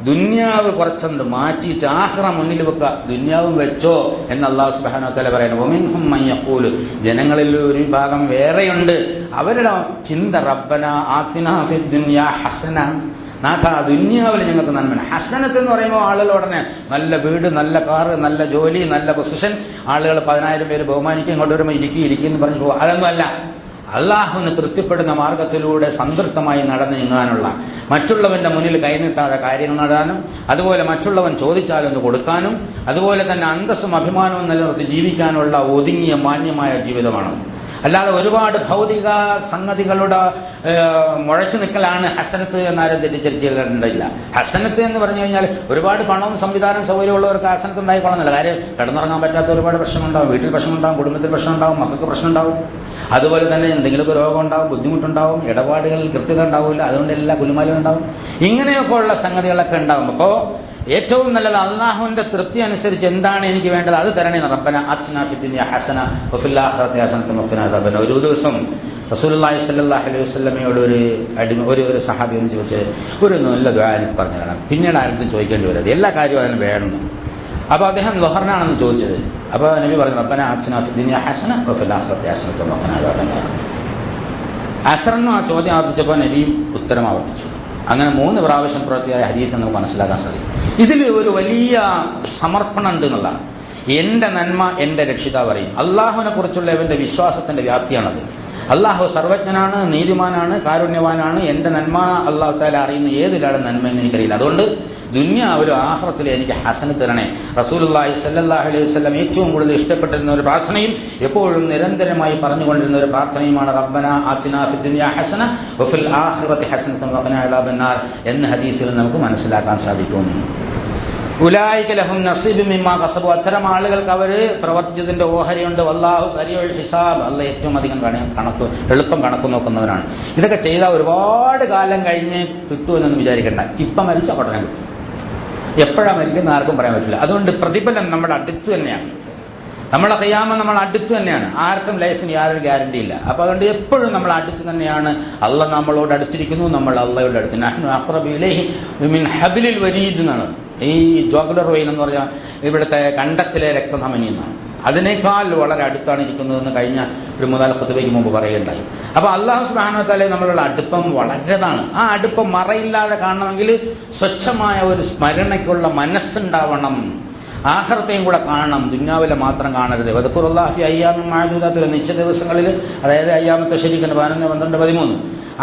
ദുന്യാവ് കുറച്ചെന്ത് മാറ്റിയിട്ട് ആഖിറ മുന്നിൽ വെക്കുക. ദുന്യാവും വെച്ചോ എന്ന് അല്ലാഹു സുബ്ഹാനഹു വ തആല പറയുന്നു. വമിൻഹും മൻ യഖൂലു, ജനങ്ങളിൽ ഒരു വിഭാഗം വേറെയുണ്ട്, അവരുടെ ചിന്ത റബ്ബനാ ആതിനാ ഫിദ് ദുനിയാ ഹസന, നാഥ ദുന്യാവിൽ ഞങ്ങൾക്ക് നന്മ. ഹസനത്ത് എന്ന് പറയുമ്പോൾ ആളുകൾ ഉടനെ നല്ല വീട്, നല്ല കാറ്, നല്ല ജോലി, നല്ല പൊസിഷൻ, ആളുകൾ 10,000 പേര് ബഹുമാനിക്കും, ഇങ്ങോട്ട് വരുമ്പോൾ ഇരിക്കും എന്ന് പറഞ്ഞു പോകും. അതൊന്നും അല്ല. അള്ളാഹുവിന് തൃപ്തിപ്പെടുന്ന മാർഗത്തിലൂടെ സംതൃപ്തമായി നടന്നു നീങ്ങാനുള്ള, മറ്റുള്ളവന്റെ മുന്നിൽ കൈനീട്ടാതെ കാര്യങ്ങൾ നടാനും, അതുപോലെ മറ്റുള്ളവൻ ചോദിച്ചാലൊന്ന് കൊടുക്കാനും, അതുപോലെ തന്നെ അന്തസ്സും അഭിമാനവും നിലനിർത്തി ജീവിക്കാനുള്ള ഒതുങ്ങിയ മാന്യമായ ജീവിതമാണ്. അല്ലാതെ ഒരുപാട് ഭൗതിക സംഗതികളുടെ മുഴച്ചു നിൽക്കലാണ് ഹസനത്ത് എന്നാരും തെറ്റിദ്ധരിച്ചില്ല. ഹസനത്ത് എന്ന് പറഞ്ഞു കഴിഞ്ഞാൽ ഒരുപാട് പണവും സംവിധാനം സൗകര്യമുള്ളവർക്ക് ഹസനത്ത് ഉണ്ടായിക്കൊള്ളുന്നില്ല. കാര്യം കിടന്നുറങ്ങാൻ പറ്റാത്ത ഒരുപാട് പ്രശ്നമുണ്ടാവും, വീട്ടിൽ പ്രശ്നമുണ്ടാവും, കുടുംബത്തിൽ പ്രശ്നമുണ്ടാവും, മക്കൾക്ക് പ്രശ്നമുണ്ടാവും. അതുപോലെ തന്നെ എന്തെങ്കിലുമൊക്കെ രോഗം ഉണ്ടാവും, ബുദ്ധിമുട്ടുണ്ടാവും, ഇടപാടുകളിൽ കൃത്യത ഉണ്ടാവില്ല, അതുകൊണ്ട് എല്ലാ കുലുമാലും ഉണ്ടാവും. ഇങ്ങനെയൊക്കെ ഉള്ള സംഗതികളൊക്കെ ഉണ്ടാവും. അപ്പോൾ ഏറ്റവും നല്ലത് അള്ളാഹുവിന്റെ തൃപ്തി അനുസരിച്ച് എന്താണ് എനിക്ക് വേണ്ടത് അത് തരണേ. റബ്ബന ആതിനാ ഫിദ് ദുനിയാ ഹസന വഫിൽ ആഖിറതി ഹസനത വഖിനാ അദാബൻ. ഒരു ദിവസം റസൂലുള്ളാഹി സ്വല്ലല്ലാഹു അലൈഹി വസല്ലമയോട് ഒരു സഹാബി എന്ന് ചോദിച്ച് ഒരു നല്ല ദുആ എനിക്ക് പറഞ്ഞു തരണം, പിന്നീട് ആർക്കും ചോദിക്കേണ്ടി വരരുത്, എല്ലാ കാര്യവും അതിന് വേണം. അപ്പോൾ അദ്ദേഹം ലൊഹറിനാണെന്ന് ചോദിച്ചത്. അപ്പോൾ നബി പറഞ്ഞു റബ്ബന ആതിനാ ഫിദ് ദുനിയാ ഹസന വഫിൽ ആഖിറതി ഹസനത വഖിനാ അദാബൻ. അസ്റിനും ആ ചോദ്യം ആവർത്തിച്ചപ്പോൾ നബിയും ഉത്തരം ആവർത്തിച്ചു. അങ്ങനെ 3 പ്രാവശ്യം പ്രവൃത്തിയായ ഹദീസ് നമുക്ക് മനസ്സിലാക്കാൻ സാധിക്കും. ഇതിൽ ഒരു വലിയ സമർപ്പണം ഉണ്ട് എന്നുള്ളതാണ്. എൻ്റെ നന്മ എൻ്റെ രക്ഷിതാവ് പറയും. അള്ളാഹുവിനെ കുറിച്ചുള്ള ഇവൻ്റെ വിശ്വാസത്തിൻ്റെ വ്യാപ്തിയാണത്. അള്ളാഹു സർവജ്ഞനാണ്, നീതിമാനാണ്, കാരുണ്യവാനാണ്. എൻ്റെ നന്മ അള്ളാഹു തആല അറിയുന്ന ഏതിലാണ് നന്മ എന്ന് എനിക്കറിയില്ല. അതുകൊണ്ട് ദുനിയാവിലും ആഖിറത്തിലും എനിക്ക് ഹസനത്ത് തരണേ. റസൂലുള്ളാഹി സ്വല്ലല്ലാഹു അലൈഹി വസല്ലം ഏറ്റവും കൂടുതൽ ഇഷ്ടപ്പെട്ടിരുന്ന ഒരു പ്രാർത്ഥനയും എപ്പോഴും നിരന്തരമായി പറഞ്ഞുകൊണ്ടിരുന്ന ഒരു പ്രാർത്ഥനയുമാണ് റബ്ബനാ ആതിനാ ഫിദ് ദുനിയാ ഹസന വഫിൽ ആഖിറതി ഹസനത വഖിനാ അദാബന്നാർ എന്ന ഹദീസിൽ നമുക്ക് മനസ്സിലാക്കാൻ സാധിക്കും. ഉലൈക ലഹും നസീബും മിമ്മാ കസബു, അത്തരം ആളുകൾക്ക് അവർ പ്രവർത്തിച്ചതിന്റെ ഓഹരിയുണ്ട്. വല്ലാഹു സരീഉൽ ഹിസാബ്, അല്ലാഹു ഏറ്റവും അധികം എളുപ്പം കണക്ക് നോക്കുന്നവരാണ്. ഇതൊക്കെ ചെയ്താൽ ഒരുപാട് കാലം കഴിഞ്ഞ് കിട്ടുമെന്നൊന്നും വിചാരിക്കേണ്ട. ഇപ്പം മരിച്ച ഉടനെ കിട്ടും. എപ്പോഴാണ് മരിക്കുന്ന ആർക്കും പറയാൻ പറ്റില്ല. അതുകൊണ്ട് പ്രതിഫലം നമ്മുടെ അടുത്ത് തന്നെയാണ്. നമ്മളെ ഖിയാമത്ത് നമ്മൾ അടുത്ത് തന്നെയാണ്. ആർക്കും ലൈഫിന് യാതൊരു ഗ്യാരണ്ടി ഇല്ല. അപ്പോൾ അതുകൊണ്ട് എപ്പോഴും നമ്മൾ അടുത്ത് തന്നെയാണ്. അള്ളാഹ് നമ്മളോട് അടുത്തിരിക്കുന്നു, നമ്മൾ അള്ളാഹയുടെ അടുത്ത്. നഹ്നു അഖ്റബു ഇലൈഹി മിൻ ഹബ്ലിൽ വരീദ് എന്നാണ്. ഈ ജോഗുലർ വെയിൻ എന്ന് പറഞ്ഞാൽ ഇവിടുത്തെ കണ്ടത്തിലെ രക്തധമനി എന്നാണ്. അതിനേക്കാൾ വളരെ അടുത്താണ് ഇരിക്കുന്നതെന്ന് കഴിഞ്ഞ ഒരു 3-4 ഖുതുബയ്ക്ക് മുമ്പ് പറയുകയുണ്ടായി. അപ്പോൾ അല്ലാഹു സുബ്ഹാനഹു വ തആല നമ്മളുടെ അടുപ്പം വളരെതാണ്. ആ അടുപ്പം മറയില്ലാതെ കാണണമെങ്കിൽ സ്വച്ഛമായ ഒരു സ്മരണയ്ക്കുള്ള മനസ്സുണ്ടാവണം. ആഖിറത്തെയും കൂടെ കാണണം, ദുനിയാവിലെ മാത്രം കാണരുത്. വദ്കുറുല്ലാഹി ഫി അയ്യാമിൻ മഅദൂദാത്ത്, നിശ്ചിത ദിവസങ്ങളിൽ, അതായത് അയ്യാമത്തെ ശരീഖിന്റെ 11, 12, 13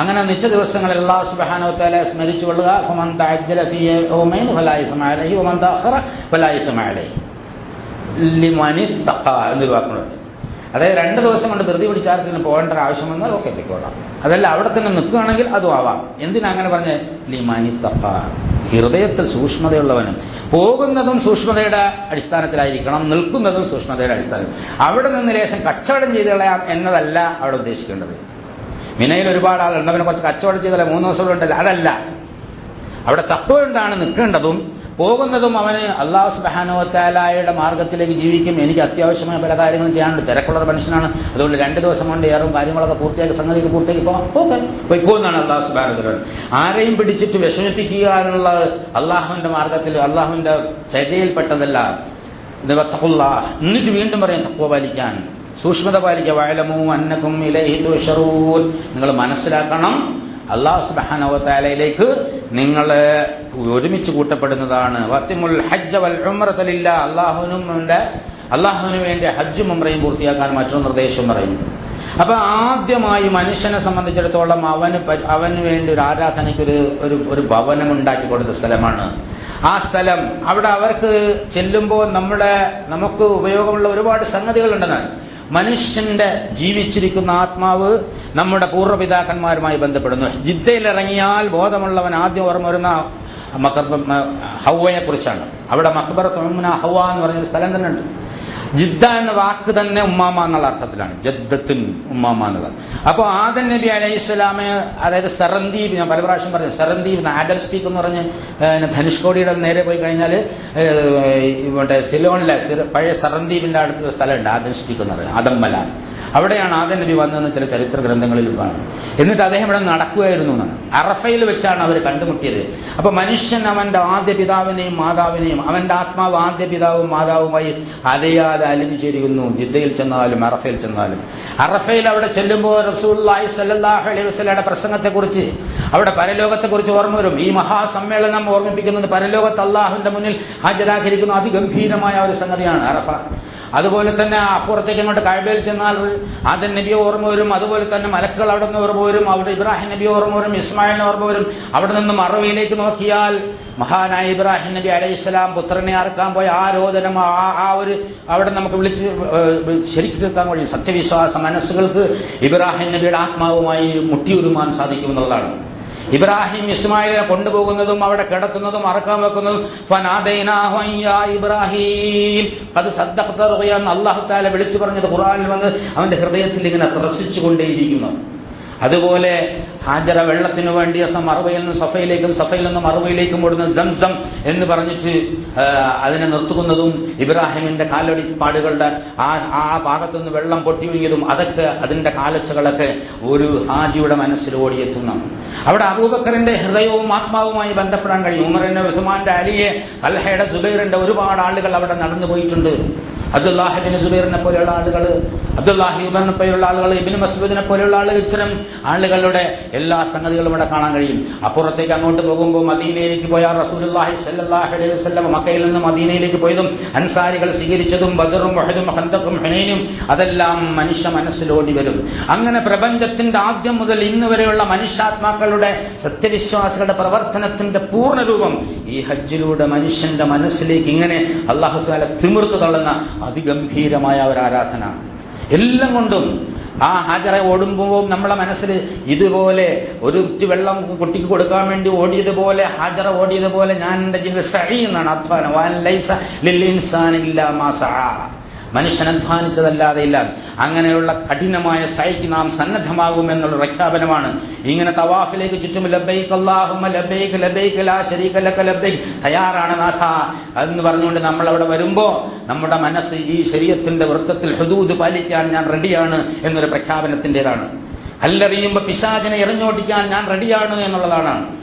അങ്ങനെ നിശ്ചിത ദിവസങ്ങളിൽ അല്ലാഹു സുബ്ഹാനഹു വ തആല സ്മരിച്ചു കൊള്ളുക. ഫമൻ തഅജ്ജല ഫീ യൗമൈൻ ഫലാ ഇസ്മ അലൈഹി വമൻ തഅഖറ ഫലാ ഇസ്മ അലൈഹി ലിമനി തഖ എന്നൊരു വാക്കുണ്ട്. അതായത് 2 ദിവസം കൊണ്ട് ധൃതി പിടിച്ചാർക്കിന് പോകേണ്ട ആവശ്യം വന്നാൽ ഓക്കെ പൊയ്ക്കോളാം. അതല്ല അവിടെ തന്നെ നിൽക്കുകയാണെങ്കിൽ അതും ആവാം. എന്തിനാ അങ്ങനെ പറഞ്ഞ്? ലിമനി തഖ, ഹൃദയത്തിൽ സൂക്ഷ്മതയുള്ളവനും. പോകുന്നതും സൂക്ഷ്മതയുടെ അടിസ്ഥാനത്തിലായിരിക്കണം, നിൽക്കുന്നതും സൂക്ഷ്മതയുടെ അടിസ്ഥാനം. അവിടെ നിന്ന് ലേശം കച്ചവടം ചെയ്ത് കളയാം എന്നതല്ല അവിടെ ഉദ്ദേശിക്കേണ്ടത്. മിനയിൽ ഒരുപാട് ആളുകൾ എന്നവനെ കുറച്ച് കച്ചവടം ചെയ്തല്ലേ 3 ദിവസം ഉണ്ടല്ലോ, അതല്ല. അവിടെ തഖ്വയുണ്ടാണ് നിൽക്കേണ്ടതും. പോകുന്നതും അവന് അല്ലാഹു സുബ്ഹാനഹു വ തആലയുടെ മാർഗത്തിലേക്ക് ജീവിക്കും. എനിക്ക് അത്യാവശ്യമായ പല കാര്യങ്ങളും ചെയ്യാനുണ്ട്, തിരക്കുള്ള മനുഷ്യനാണ്, അതുകൊണ്ട് 2 ദിവസം കൊണ്ട് ഏറും കാര്യങ്ങളൊക്കെ സംഗതിക്ക് പൂർത്തിയാക്കി പോയിക്കോന്നാണ് അല്ലാഹു സുബ്ഹാനഹു വ തആല. ആരെയും പിടിച്ചിട്ട് വിഷമിപ്പിക്കുക എന്നുള്ളത് അള്ളാഹുവിന്റെ മാർഗത്തിൽ അള്ളാഹുവിന്റെ ചര്യയിൽപ്പെട്ടതല്ല. എന്നിട്ട് വീണ്ടും പറയാം തഖ്വ പാലിക്കാൻ, സൂക്ഷ്മത പാലിക്കുക. വഅലമൂ അന്നകും ഇലൈഹി തുഹ്ശറൂൻ, നിങ്ങൾ മനസ്സിലാക്കണം അല്ലാഹു സുബ്ഹാനഹു വ തആലയിലേക്ക് നിങ്ങൾ ഒരുമിച്ച് കൂട്ടപ്പെടുന്നതാണ്. വത്തിമുൽ ഹജ്ജ വൽ ഉംറത ലില്ലാഹ്, അള്ളാഹുവിന് വേണ്ടി ഹജ്ജും ഉംറയും പൂർത്തിയാക്കാൻ മറ്റൊരു നിർദ്ദേശം പറയുന്നു. അപ്പൊ ആദ്യമായി മനുഷ്യനെ സംബന്ധിച്ചിടത്തോളം അവന് വേണ്ടി ഒരു ആരാധനയ്ക്ക് ഒരു ഭവനം ഉണ്ടാക്കി കൊടുത്ത സ്ഥലമാണ് ആ സ്ഥലം. അവിടെ അവർക്ക് ചെല്ലുമ്പോൾ നമുക്ക് ഉപയോഗമുള്ള ഒരുപാട് സംഗതികളുണ്ടെന്നാണ്. മനുഷ്യന്റെ ജീവിച്ചിരിക്കുന്ന ആത്മാവ് നമ്മുടെ പൂർവ്വപിതാക്കന്മാരുമായി ബന്ധപ്പെടുന്നു. ജിദ്ദയിൽ ഇറങ്ങിയാൽ ബോധമുള്ളവൻ ആദ്യം ഓർമ്മ വരുന്ന ഹവ്വയെ കുറിച്ചാണ്. അവിടെ മഖ്ബറത്ത് ഉമ്മുനാ ഹവ്വ എന്ന് പറഞ്ഞൊരു സ്ഥലം തന്നെ ഉണ്ട്. ജിദ്ദ എന്ന വാക്ക് തന്നെ ഉമ്മാമ എന്നുള്ള അർത്ഥത്തിലാണ്, ജദ്ദത്തുൻ ഉമ്മാമ എന്നുള്ളത്. അപ്പോൾ ആദം നബി അലൈഹി സ്വലാമെ, അതായത് സറന്ദീപ്, ഞാൻ പല പ്രാവശ്യം പറഞ്ഞു, സറന്ദീപ് ആഡൽ സ്പീക്ക് എന്ന് പറഞ്ഞ് ധനുഷ്കോടിയുടെ നേരെ പോയി കഴിഞ്ഞാൽ ഇവിടെ സിലോണിലെ പഴയ സറന്ദീപിന്റെ അടുത്തൊരു സ്ഥലമുണ്ട്, ആദം സ്പീക്ക് എന്ന് പറയുന്നത്, ആദമ്മല. അവിടെയാണ് ആദം നബി വന്നതെന്ന് ചില ചരിത്ര ഗ്രന്ഥങ്ങളിൽ കാണും. എന്നിട്ട് അദ്ദേഹം ഇവിടെ നടക്കുകയായിരുന്നു എന്നാണ്. അറഫയിൽ വെച്ചാണ് അവർ കണ്ടുമുട്ടിയത്. അപ്പൊ മനുഷ്യൻ അവന്റെ ആദ്യ പിതാവിനെയും മാതാവിനെയും, അവന്റെ ആത്മാവ് ആദ്യ പിതാവും മാതാവുമായി അറിയാതെ അലിഞ്ഞു ചേരുന്നു. ജിദ്ദയിൽ ചെന്നാലും അറഫയിൽ ചെന്നാലും, അറഫയിൽ അവിടെ ചെല്ലുമ്പോൾ റസൂലുള്ളാഹി സ്വല്ലല്ലാഹു അലൈഹി വസല്ലമയുടെ പ്രസംഗത്തെക്കുറിച്ച്, അവിടെ പരലോകത്തെക്കുറിച്ച് ഓർമ്മ വരും. ഈ മഹാസമ്മേളനം ഓർമ്മിപ്പിക്കുന്നത് പരലോകത്ത് അള്ളാഹുവിന്റെ മുന്നിൽ ഹാജരാക്കിയിരിക്കുന്ന അതിഗംഭീരമായ ഒരു സംഗതിയാണ് അറഫ. അതുപോലെ തന്നെ അപ്പുറത്തേക്ക് അങ്ങോട്ട് കഅബയിൽ ചെന്നാൽ ആദം നബിയെ ഓർമ്മ വരും. അതുപോലെ തന്നെ മലക്കുകൾ അവിടെ നിന്ന് ഓർമ്മ വരും. അവിടെ ഇബ്രാഹിം നബിയെ ഓർമ്മ വരും, ഇസ്മായിലിനെ ഓർമ്മ വരും. അവിടെ നിന്ന് മറവയിലേക്ക് നോക്കിയാൽ മഹാനായ ഇബ്രാഹിം നബി അലൈഹിസ്സലാം പുത്രനെ അറുക്കാൻ പോയ ആ രോദനം, ആ ഒരു അവിടെ നമുക്ക് വിളിച്ച് ശരിക്കും കേൾക്കാൻ കഴിയും. സത്യവിശ്വാസ മനസ്സുകൾക്ക് ഇബ്രാഹിം നബിയുടെ ആത്മാവുമായി മുട്ടിയുരുമാൻ സാധിക്കുമെന്നുള്ളതാണ്. ഇബ്രാഹിം ഇസ്മായിലിനെ കൊണ്ടുപോകുന്നതും അവിടെ കിടത്തുന്നതും അറക്കാൻ വെക്കുന്നതും ഇബ്രാഹിം അത് സദ്ദഖ്ത അല്ലാഹു തആല വിളിച്ചു പറഞ്ഞത് ഖുർആനിൽ വന്ന് അവന്റെ ഹൃദയത്തിൽ ഇങ്ങനെ ത്രസിച്ചു കൊണ്ടേയിരിക്കുന്നു. അതുപോലെ ഹാജറ വെള്ളത്തിനു വേണ്ടിയ മറുവയിൽ നിന്ന് സഫയിലേക്കും സഫയിൽ നിന്ന് മറുവയിലേക്കും ഓടുന്ന സംസം എന്ന് പറഞ്ഞിട്ട് അതിനെ നിർത്തുന്നതും, ഇബ്രാഹിമിന്റെ കാലടിപ്പാടുകളുടെ ആ ഭാഗത്തുനിന്ന് വെള്ളം പൊട്ടിയൊഴുകിയതും, അതൊക്കെ അതിന്റെ കാലച്ചകളൊക്കെ ഒരു ഹാജിയുടെ മനസ്സിൽ ഓടിയെത്തുന്നതാണ്. അവിടെ അബൂബക്കറിന്റെ ഹൃദയവും ആത്മാവുമായി ബന്ധപ്പെടാൻ കഴിയും. ഉമറിന്റെ, ഉസ്മാന്റെ, അലിയെ, തൽഹയുടെ, സുബൈറിന്റെ ഒരുപാട് ആളുകൾ അവിടെ നടന്നു പോയിട്ടുണ്ട്. അബ്ദുല്ലാഹിബിന് സുബൈറിനെ പോലെയുള്ള ആളുകൾ, അബ്ദുല്ലാഹി ഉമറിനെ പോലെയുള്ള ആളുകൾ, ഇബ്നു മസ്ഊദിനെ പോലെയുള്ള ആളുകൾ, ഇത്തരം ആളുകളുടെ എല്ലാ സംഗതികളും ഇവിടെ കാണാൻ കഴിയും. അപ്പുറത്തേക്ക് അങ്ങോട്ട് പോകുമ്പോൾ മദീനയിലേക്ക് പോയ റസൂലുള്ളാഹി സ്വല്ലല്ലാഹു അലൈഹി വസല്ലം മക്കയിൽ നിന്ന് മദീനയിലേക്ക് പോയതും അൻസാരികൾ സ്വീകരിച്ചതും ബദറും ഉഹദും ഖന്തഖും ഹുനൈനും അതെല്ലാം മനുഷ്യ മനസ്സിലോടി വരും. അങ്ങനെ പ്രപഞ്ചത്തിന്റെ ആദ്യം മുതൽ ഇന്ന് വരെയുള്ള മനുഷ്യാത്മാക്കളുടെ സത്യവിശ്വാസികളുടെ പ്രവർത്തനത്തിന്റെ പൂർണ്ണരൂപം ഈ ഹജ്ജിലൂടെ മനുഷ്യന്റെ മനസ്സിലേക്ക് ഇങ്ങനെ അല്ലാഹു തആല തിമിർത്തു തള്ളുന്ന അതിഗംഭീരമായ ഒരു ആരാധന. എല്ലാം കൊണ്ടും ആ ഹാജറ ഓടുമ്പോൾ നമ്മളെ മനസ്സിൽ ഇതുപോലെ ഒരു ഉറ്റി വെള്ളം കുട്ടിക്ക് കൊടുക്കാൻ വേണ്ടി ഓടിയതുപോലെ, ഹാജറ ഓടിയതുപോലെ ഞാൻ എൻ്റെ ജീവിതം സഈ എന്നാണ് അധ്വാനം. വഅൻ ലൈസ ലിൽ ഇൻസാനി ഇല്ലാ മാ സആ, മനുഷ്യൻ അധ്വാനിച്ചതല്ലാതെ ഇല്ല. അങ്ങനെയുള്ള കഠിനമായ സൈക്ക് നാം സന്നദ്ധമാകുമെന്നുള്ള പ്രഖ്യാപനമാണ്. ഇങ്ങനെ തവാഫിലേക്ക് ചുറ്റും ലബ്ബൈക് അല്ലാഹുമ്മ ലബ്ബൈക് ലബ്ബൈക് ലാ ശരീക ലക ലബ്ബൈക്, തയ്യാറാണ് നാഥ എന്ന് പറഞ്ഞുകൊണ്ട് നമ്മൾ അവിടെ വരുമ്പോൾ നമ്മുടെ മനസ്സ് ഈ ശരീഅത്തിന്റെ വൃത്തത്തിൽ ഹുദൂദ് പാലിക്കാൻ ഞാൻ റെഡിയാണ് എന്നൊരു പ്രഖ്യാപനത്തിൻ്റെതാണ്. കല്ലെറിയുമ്പോൾ പിശാചിനെ എറിഞ്ഞോട്ടിക്കാൻ ഞാൻ റെഡിയാണ് എന്നുള്ളതാണ്.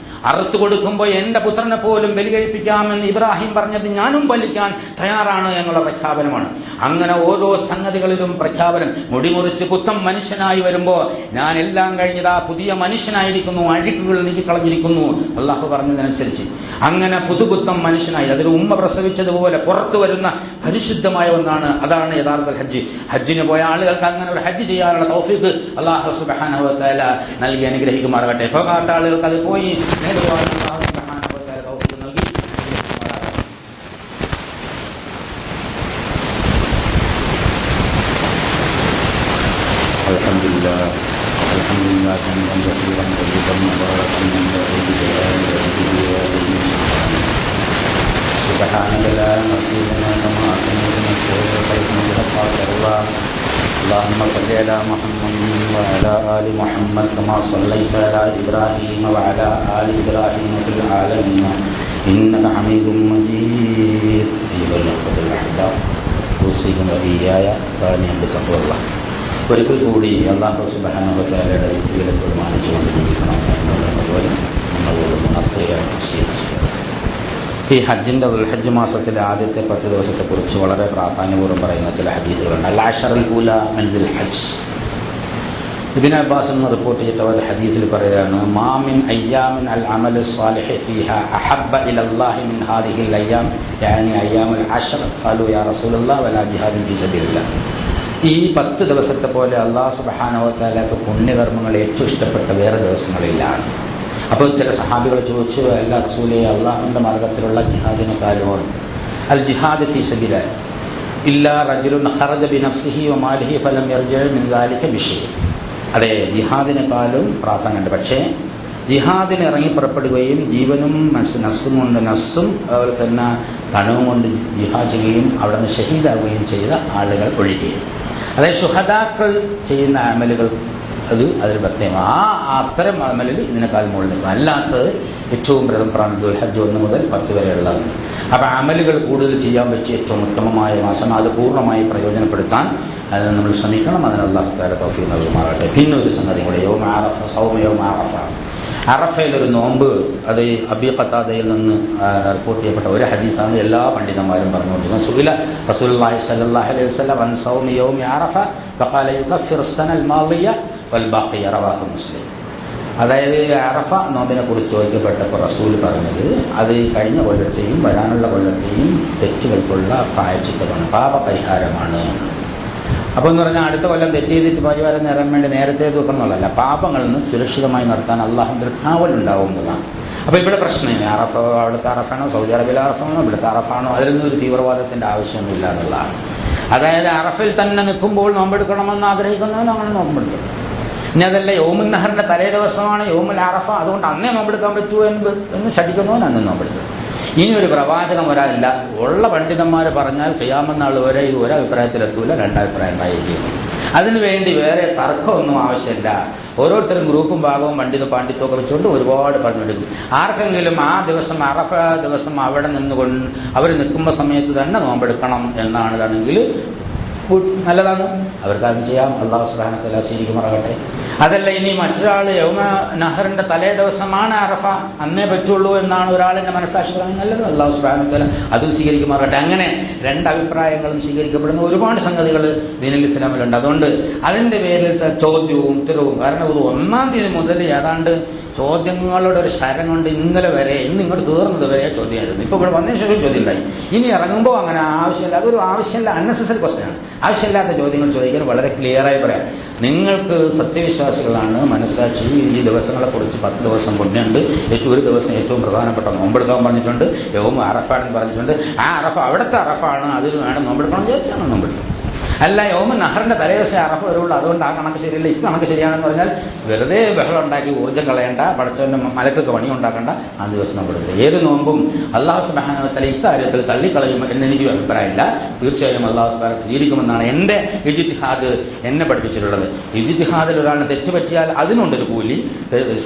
അറുത്തു കൊടുക്കുമ്പോൾ എൻ്റെ പുത്രനെ പോലും ബലി കഴിപ്പിക്കാമെന്ന് ഇബ്രാഹിം പറഞ്ഞത് ഞാനും ബലിക്കാൻ തയ്യാറാണ് എന്നുള്ള പ്രഖ്യാപനമാണ്. അങ്ങനെ ഓരോ സംഗതികളിലും പ്രഖ്യാപനം. മുടിമുറിച്ച് പുത്തൻ മനുഷ്യനായി വരുമ്പോൾ ഞാൻ എല്ലാം കഴിഞ്ഞതാ പുതിയ മനുഷ്യനായിരിക്കുന്നു, അഴുക്കുകൾ നീക്കിക്കളഞ്ഞിരിക്കുന്നു അള്ളാഹു പറഞ്ഞതനുസരിച്ച്. അങ്ങനെ പുതുപുത്തൻ മനുഷ്യനായി, അതിന് ഉമ്മ പ്രസവിച്ചതുപോലെ പുറത്തു വരുന്ന പരിശുദ്ധമായ ഒന്നാണ്. അതാണ് യഥാർത്ഥ ഹജ്ജ്. ഹജ്ജിന് പോയ ആളുകൾക്ക് അങ്ങനെ ഒരു ഹജ്ജ് ചെയ്യാനുള്ള തൗഫീഖ് അല്ലാഹു സുബ്ഹാനഹു വ തആല നൽകി അനുഗ്രഹിക്കുമാറാകട്ടെ. പോകാത്ത ആളുകൾക്ക് അത് പോയി اللهم صل على محمد وعلى آل محمد كما صليت على إبراهيم وعلى آل إبراهيم في العالمين إنك حميد مجيد. أيها الأخوة الأحباب أوصيكم وإياي ثانيا بتقوى الله. ഒരിക്കൽ കൂടി അല്ലാഹു സുബ്ഹാനഹു വ തആലയുടെ വിധികളെ ബഹുമാനിച്ചുകൊണ്ട് ജീവിക്കണം എന്നതുപോലെ നമ്മളോട് അത്രയാണ് ചെയ്യുന്നത്. ഈ ഹജ്ജിൻ്റെ ഹജ്ജ് മാസത്തിലെ ആദ്യത്തെ 10 ദിവസത്തെക്കുറിച്ച് വളരെ പ്രാധാന്യപൂർവ്വം പറയുന്ന ചില ഹദീസുകളുണ്ട്. അൽ അശറുൽ ഊല മിൻ ദിൽ ഹജ്ജ്. ഇബ്നു അബ്ബാസ് എന്ന് റിപ്പോർട്ട് ചെയ്ത ഒരു ഹദീസിൽ പറയുകയാണ്, മാ മിൻ അയ്യാമിൻ അൽ അമലു സ്വാലിഹി ഫീഹാ അഹബ്ബ ഇലല്ലാഹി മിൻ ഹാദിഹിൽ അയ്യാം യാനി അയ്യാമുൽ അശർ. ഖാലു യാ റസൂലല്ലാഹ് വലാ ജിഹാദുൻ ഫീ സബീലില്ലാഹ്. ഈ 10 ദിവസത്തെ പോലെ അല്ലാഹു സുബ്ഹാനഹു വ തആലക്ക് പുണ്യകർമ്മങ്ങൾ ഏറ്റവും ഇഷ്ടപ്പെട്ട വേറെ ദിവസങ്ങളില്ല. അപ്പോൾ ചില സഹാബികൾ ചോദിച്ചു, അല്ലാ റസൂലേ, അള്ളാഹുവിൻ്റെ മാർഗത്തിലുള്ള ജിഹാദിനെക്കാളും അൽ ജിഹാദ് ഫീ സബീലില്ലാഹ് ഇല്ലാ റജുലുൻ ഖറജ ബിനഫ്സിഹി വമാലിഹി ഫലം യർജിഅ മിൻ ദാലിക ബിശൈഇൻ. അതെ, ജിഹാദിനെക്കാളും പ്രാധാന്യമുണ്ട്. പക്ഷേ ജിഹാദിന് ഇറങ്ങി പുറപ്പെടുകയും ജീവനും നഫ്സും കൊണ്ട് നഫ്സും അതുപോലെ തന്നെ തണവും കൊണ്ട് ജിഹാദ് ചെയ്യുകയും അവിടെ നിന്ന് ഷഹീദാവുകയും ചെയ്ത ആളുകൾ ഒഴികെ. അതായത് ശുഹദാക്കൾ ചെയ്യുന്ന അമലുകൾ അതിൽ പ്രത്യേകം അത്തരം അമലിൽ ഇതിനേക്കാൾ മുകളിൽ നിൽക്കും. അല്ലാത്തത് ഏറ്റവും പ്രധാനമാണ് ദുൽഹജ്ജ് 1 മുതൽ 10 വരെയുള്ളത്. അപ്പോൾ അമലുകൾ കൂടുതൽ ചെയ്യാൻ പറ്റിയ ഏറ്റവും ഉത്തമമായ മാസം, അത് പൂർണ്ണമായി പ്രയോജനപ്പെടുത്താൻ അതിന് നമ്മൾ ശ്രമിക്കണം. അതിന് അല്ലാഹു തആല തൗഫീഖ് നൽകുമാറാകട്ടെ. പിന്നെ ഒരു സംഗതി കൂടെ, യൗമ അറഫ, സൗമ യൗമ അറഫ. അറഫയിലൊരു നോമ്പ്, അത് അബീ ഖതാദയിൽ നിന്ന് റിപ്പോർട്ട് ചെയ്യപ്പെട്ട ഒരു ഹദീസാണ് എല്ലാ പണ്ഡിതന്മാരും പറഞ്ഞുകൊണ്ടിരിക്കുന്നത്. സുഇല റസൂലുള്ളാഹി സ്വല്ലല്ലാഹു അലൈഹി വസല്ലം അൻ സൗമി യൗമി അറഫ ഫഖാല യുകഫിറു അസ്സനൽ മാളിയ വൽ ബാഖിയ റവാഹു മുസ്ലിം. അതായത് അറഫ നോമ്പിനെ കുറിച്ച് ചോദിക്കപ്പെട്ടപ്പോൾ റസൂൽ പറഞ്ഞത് അത് കഴിഞ്ഞ കൊല്ലത്തെയും വരാനുള്ള കൊല്ലത്തെയും തെറ്റുകൾക്കുള്ള പ്രായശ്ചിത്തമാണ്, പാപപരിഹാരമാണ്. അപ്പോൾ എന്ന് പറഞ്ഞാൽ അടുത്ത കൊല്ലം തെറ്റ് ചെയ്തിട്ട് പരിഹാരം നേടാൻ വേണ്ടി നേരത്തെ വെക്കണം എന്നുള്ളതല്ല, പാപങ്ങളിൽ നിന്ന് സുരക്ഷിതമായി നിർത്താൻ അള്ളാഹുവിൻ്റെ കാവലുണ്ടാവുന്നതാണ്. അപ്പോൾ ഇവിടെ പ്രശ്നമില്ല, അറഫ അവിടുത്തെ അറഫാണോ, സൗദി അറേബ്യയിലെ അറഫാണോ, ഇവിടുത്തെ അറഫാണോ, അതിലൊന്നും ഒരു തീവ്രവാദത്തിൻ്റെ ആവശ്യമൊന്നുമില്ല എന്നുള്ളതാണ്. അതായത് അറഫയിൽ തന്നെ നിൽക്കുമ്പോൾ നോമ്പെടുക്കണമെന്ന് ആഗ്രഹിക്കുന്നവനും അങ്ങനെ നോമ്പെടുക്കും. ഇനി അതല്ല യൗമുൻ നഹറിൻ്റെ തലേ ദിവസമാണ് യൗമുൽ അറഫ, അതുകൊണ്ട് അന്നേ നോമ്പെടുക്കാൻ പറ്റുമോ എന്ന് ശഠിക്കുന്നവൻ അന്ന് നോമ്പെടുക്കും. ഇനി ഒരു പ്രവാചകൻ വരാനില്ല, ഉള്ള പണ്ഡിതന്മാർ പറഞ്ഞാൽ ഖിയാമത്ത് നാൾ വരെ ഈ ഒരഭിപ്രായത്തിലെത്തൂല, രണ്ടഭിപ്രായം ഉണ്ടായിരിക്കും. അതിനുവേണ്ടി വേറെ തർക്കമൊന്നും ആവശ്യമില്ല. ഓരോരുത്തരും ഗ്രൂപ്പും ഭാഗവും പാണ്ഡിത്യമൊക്കെ വെച്ചുകൊണ്ട് ഒരുപാട് പറഞ്ഞെടുക്കും. ആർക്കെങ്കിലും ആ ദിവസം അറഫ ദിവസം അവിടെ നിന്നുകൊണ്ട് അവർ നിൽക്കുമ്പോൾ സമയത്ത് തന്നെ നോമ്പെടുക്കണം എന്നാണിതാണെങ്കിൽ നല്ലതാണ്, അവർക്ക് അത് ചെയ്യാം. അല്ലാഹു സുബ്ഹാനഹു വ തആല സ്വീകരിക്കുമാറാകട്ടെ. അതല്ല ഇനി മറ്റൊരാൾ യൗമ നഹറിൻ്റെ തലേ ദിവസമാണ് അറഫ, അന്നേ പറ്റുള്ളൂ എന്നാണ് ഒരാളിൻ്റെ മനസ്സാക്ഷി പറയുന്നത്, നല്ലത്, അല്ലാഹു സുബ്ഹാനഹു വ തആല അതും സ്വീകരിക്കുമാറാകട്ടെ. അങ്ങനെ രണ്ടഭിപ്രായങ്ങളും സ്വീകരിക്കപ്പെടുന്ന ഒരുപാട് സംഗതികൾ ദീനുൽ ഇസ്ലാമിലുണ്ട്. അതുകൊണ്ട് അതിൻ്റെ പേരിലത്തെ ചോദ്യവും ഉത്തരവും, കാരണം ഇത് 1-ാം തീയതി മുതൽ ഏതാണ്ട് ചോദ്യങ്ങളുടെ ഒരു ശരം കൊണ്ട് ഇന്നലെ വരെ, ഇന്ന് ഇങ്ങോട്ട് കയറുന്നത് വരെ ചോദ്യമായിരുന്നു. ഇപ്പോൾ ഇവിടെ വന്നതിന് ശേഷം ചോദ്യം ഉണ്ടായി. ഇനി ഇറങ്ങുമ്പോൾ അങ്ങനെ ആവശ്യമില്ല, അതൊരു ആവശ്യമില്ല, അൺനെസസറി ക്വസ്റ്റ്യനാണ്. ആവശ്യമില്ലാത്ത ചോദ്യങ്ങൾ ചോദിക്കാൻ വളരെ ക്ലിയറായി പറയാം. നിങ്ങൾക്ക് സത്യവിശ്വാസികളാണ്, മനസ്സാക്ഷി ഈ ദിവസങ്ങളെക്കുറിച്ച് 10 ദിവസം മുന്നേണ്ട്, ഒരു ദിവസം ഏറ്റവും പ്രധാനപ്പെട്ട നോമ്പെടുക്കാൻ പറഞ്ഞിട്ടുണ്ട്, യൗമ അറഫാണെന്ന് പറഞ്ഞിട്ടുണ്ട്. ആ അറഫ അവിടുത്തെ അറഫാണ്, അതിൽ വേണം നോമ്പെടുക്കണം ചോദിച്ചാൽ നോമ്പെടുക്കും. അല്ല യൗമ നഹറിൻ്റെ തലേദിവസം അറഫ വരുള്ളൂ, അതുകൊണ്ട് ആ കണക്ക് ശരിയല്ല, ഈ കണക്ക് ശരിയാണെന്ന് പറഞ്ഞാൽ വെറുതെ ബഹളം ഉണ്ടാക്കി ഊർജ്ജം കളയേണ്ട, പടച്ചവൻ്റെ മലക്കൊക്കെ പണി ഉണ്ടാക്കേണ്ട, ആ ദിവസം നോമ്പെടുക്കുക. ഏത് നോമ്പും അല്ലാഹു സുബ്ഹാനഹു വ തആല ഇക്കാര്യത്തിൽ തള്ളിക്കളയും എന്നെനിക്ക് അഭിപ്രായമില്ല. തീർച്ചയായും അല്ലാഹു സുബ്ഹാനഹു സ്വീകരിക്കുമെന്നാണ് എൻ്റെ ഇജ്തിഹാദ് എന്നെ പഠിപ്പിച്ചിട്ടുള്ളത്. ഇജ്തിഹാദിൽ ഒരാളിന് തെറ്റുപറ്റിയാൽ അതിനുണ്ടൊരു കൂലി,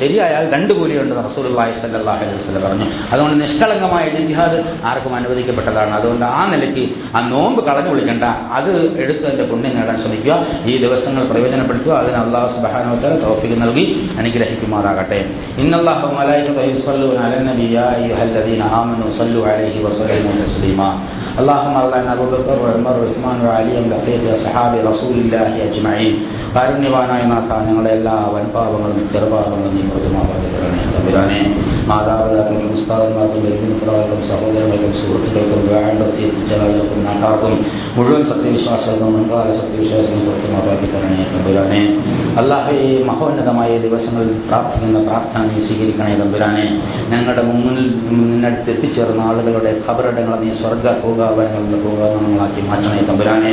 ശരിയായാൽ 2 കൂലിയുണ്ടെന്ന് റസൂലുള്ളാഹി സ്വല്ലല്ലാഹു അലൈഹി വസല്ലം പറഞ്ഞു. അതുകൊണ്ട് നിഷ്കളങ്കമായ ഇജ്തിഹാദ് ആർക്കും അനുവദിക്കപ്പെട്ടതാണ്. അതുകൊണ്ട് ആ നിലയ്ക്ക് ആ നോമ്പ് കളഞ്ഞു വിളിക്കേണ്ട, അത് അതിൻ്റെ പുണ്യം നേടാൻ ശ്രമിക്കുക, ഈ ദിവസങ്ങൾ പ്രയോജനപ്പെടുത്തുക. അതിന് അല്ലാഹു സുബ്ഹാനഹു വ തആല തൗഫീഖ് നൽകി അനുഗ്രഹിക്കുമാറാകട്ടെ. ഇന്നല്ലാഹു വ മലായികതുഹു യുസല്ലൂന അലൻ നബി യാ അയ്യുഹല്ലദീന ആമനൂ സല്ലു അലൈഹി വസല്ലിമു തസ്ലീമാ. اللهم ارض عن ابو بكر وعمر وعثمان وعلي بقيه اصحاب رسول الله اجمعين. കാരുണ്യവാനായ നാഥ, ഞങ്ങളുടെ എല്ലാ വൻപാപങ്ങളും ചെറുപാപങ്ങളും നീ പുറത്തുമാറാക്കി തരണേ തമ്പുരാനെ. മാതാപിതാക്കൾക്കും ഉസ്താദന്മാർക്കും ബന്ധുമിത്രാർക്കും സഹോദരങ്ങൾക്കും സുഹൃത്തുക്കൾക്കും ദുആഅത്ത് എത്തിച്ച ആളുകൾക്കും നാട്ടാർക്കും മുഴുവൻ സത്യവിശ്വാസികൾക്കും മുൻകാല സത്യവിശ്വാസികളും പുറത്തുമാറാക്കി തരണേ തമ്പുരാനെ. അല്ലാഹു, ഈ മഹോന്നതമായ ദിവസങ്ങളിൽ പ്രാർത്ഥിക്കുന്ന പ്രാർത്ഥന നീ സ്വീകരിക്കണേ തമ്പുരാനെ. ഞങ്ങളുടെ മുന്നിൽ നിന്നടുത്ത് എത്തിച്ചേർന്ന ആളുകളുടെ ഖബറിടങ്ങളെ നീ സ്വർഗ്ഗ ഭൂഗാവനങ്ങളാക്കി മാറ്റണേ തമ്പുരാനെ.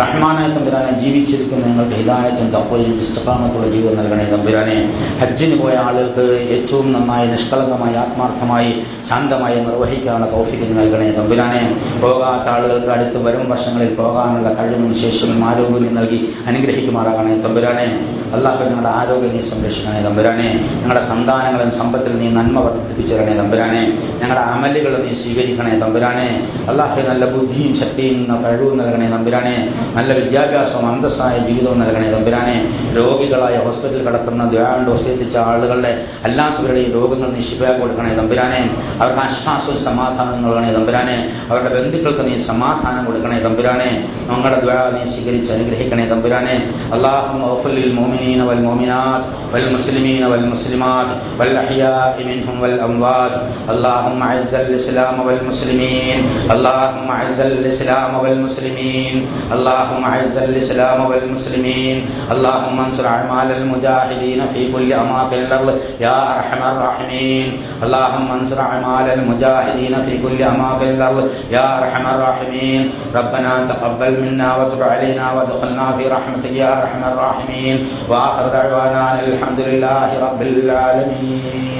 റഹ്മാനായ തമ്പുരാനെ, ജീവിച്ചിരിക്കുന്ന ഞങ്ങൾക്ക് ഹിദായത്തും തഖ്വയും ഇസ്തിഖാമത്തുള്ള ജീവിതം നൽകണേ തമ്പുരാനെ. ഹജ്ജിന് പോയ ആളുകൾക്ക് ഏറ്റവും നന്നായി നിഷ്കളങ്കമായി ആത്മാർത്ഥമായി ശാന്തമായി നിർവഹിക്കാനുള്ള തൗഫീഖ് നൽകണേ തമ്പുരാനെ. പോകാത്ത ആളുകൾക്ക് അടുത്ത് വരും വർഷങ്ങളിൽ പോകാനുള്ള കഴിവും ശേഷിയും ആരോഗ്യം നൽകി അനുഗ്രഹിക്കുമാറാകണേ തമ്പുരാനെ. അല്ലാഹു, ഞങ്ങളുടെ ആരോഗ്യം നീ സംരക്ഷിക്കണേ തമ്പുരാനെ. ഞങ്ങളുടെ സന്താനങ്ങളും സമ്പത്തിൽ നീ നന്മ വർദ്ധിപ്പിച്ചിരണേ തമ്പുരാനെ. ഞങ്ങളുടെ അമലുകൾ നീ സ്വീകരിക്കണേ തമ്പുരാനെ. അല്ലാഹു, നല്ല ബുദ്ധിയും ശക്തിയും കഴിവും നൽകണേ തമ്പുരാനെ. നല്ല വിദ്യാഭ്യാസവും അന്തസ്സായ ജീവിതവും നൽകണേ തമ്പുരാനെ. രോഗികളായ ഹോസ്പിറ്റലിൽ കിടക്കുന്ന ദ്വാണ്ട് വസിയത്തിച്ച ആളുകളുടെ അല്ലാത്തവരുടെയും രോഗങ്ങൾ നീ ശിഫയാക്കി കൊടുക്കണേ തമ്പുരാനെ. അവർക്ക് ആശ്വാസവും സമാധാനം നൽകണേ തമ്പുരാനെ. അവരുടെ ബന്ധുക്കൾക്ക് നീ സമാധാനം കൊടുക്കണേ തമ്പുരാനെ. ഞങ്ങളുടെ ദ്വാ നീ സ്വീകരിച്ച് അനുഗ്രഹിക്കണേ തമ്പുരാനെ. അല്ലാഹുമ്മ ഗ്ഫിർ ലിൽ മുഅ്മിനീന വൽ മുഅ്മിനാത്ത് വൽ മുസ്ലിമീന വൽ മുസ്ലിമാത്ത് വൽ അഹ്യാഇ മിൻഹും വൽ അംവാത്ത്. അല്ലാഹുമ്മ അഇസ്സൽ ഇസ്ലാമ വൽ മുസ്ലിമീൻ. അല്ലാഹുമ്മ അഇസ്സൽ ഇസ്ലാമ വൽ മുസ്ലിമീൻ. അല്ലാഹുമ്മ അഇസ്സൽ ഇസ്ലാമ വൽ മുസ്ലിമീൻ. അല്ലാഹുമ്മ അൻസുർ അഅ്മാലൽ മുജാഹിദീന ഫീ കുല്ലി അമാകിനിൽ അർള് യാ അർഹമർ റഹീമീൻ. العالمين اللهم انصر أعمال المجاهدين في كل أماكن الأرض يا أرحم الراحمين ربنا تقبل منا وتب علينا وادخلنا في رحمتك يا أرحم الراحمين وآخر دعوانا الحمد لله رب العالمين.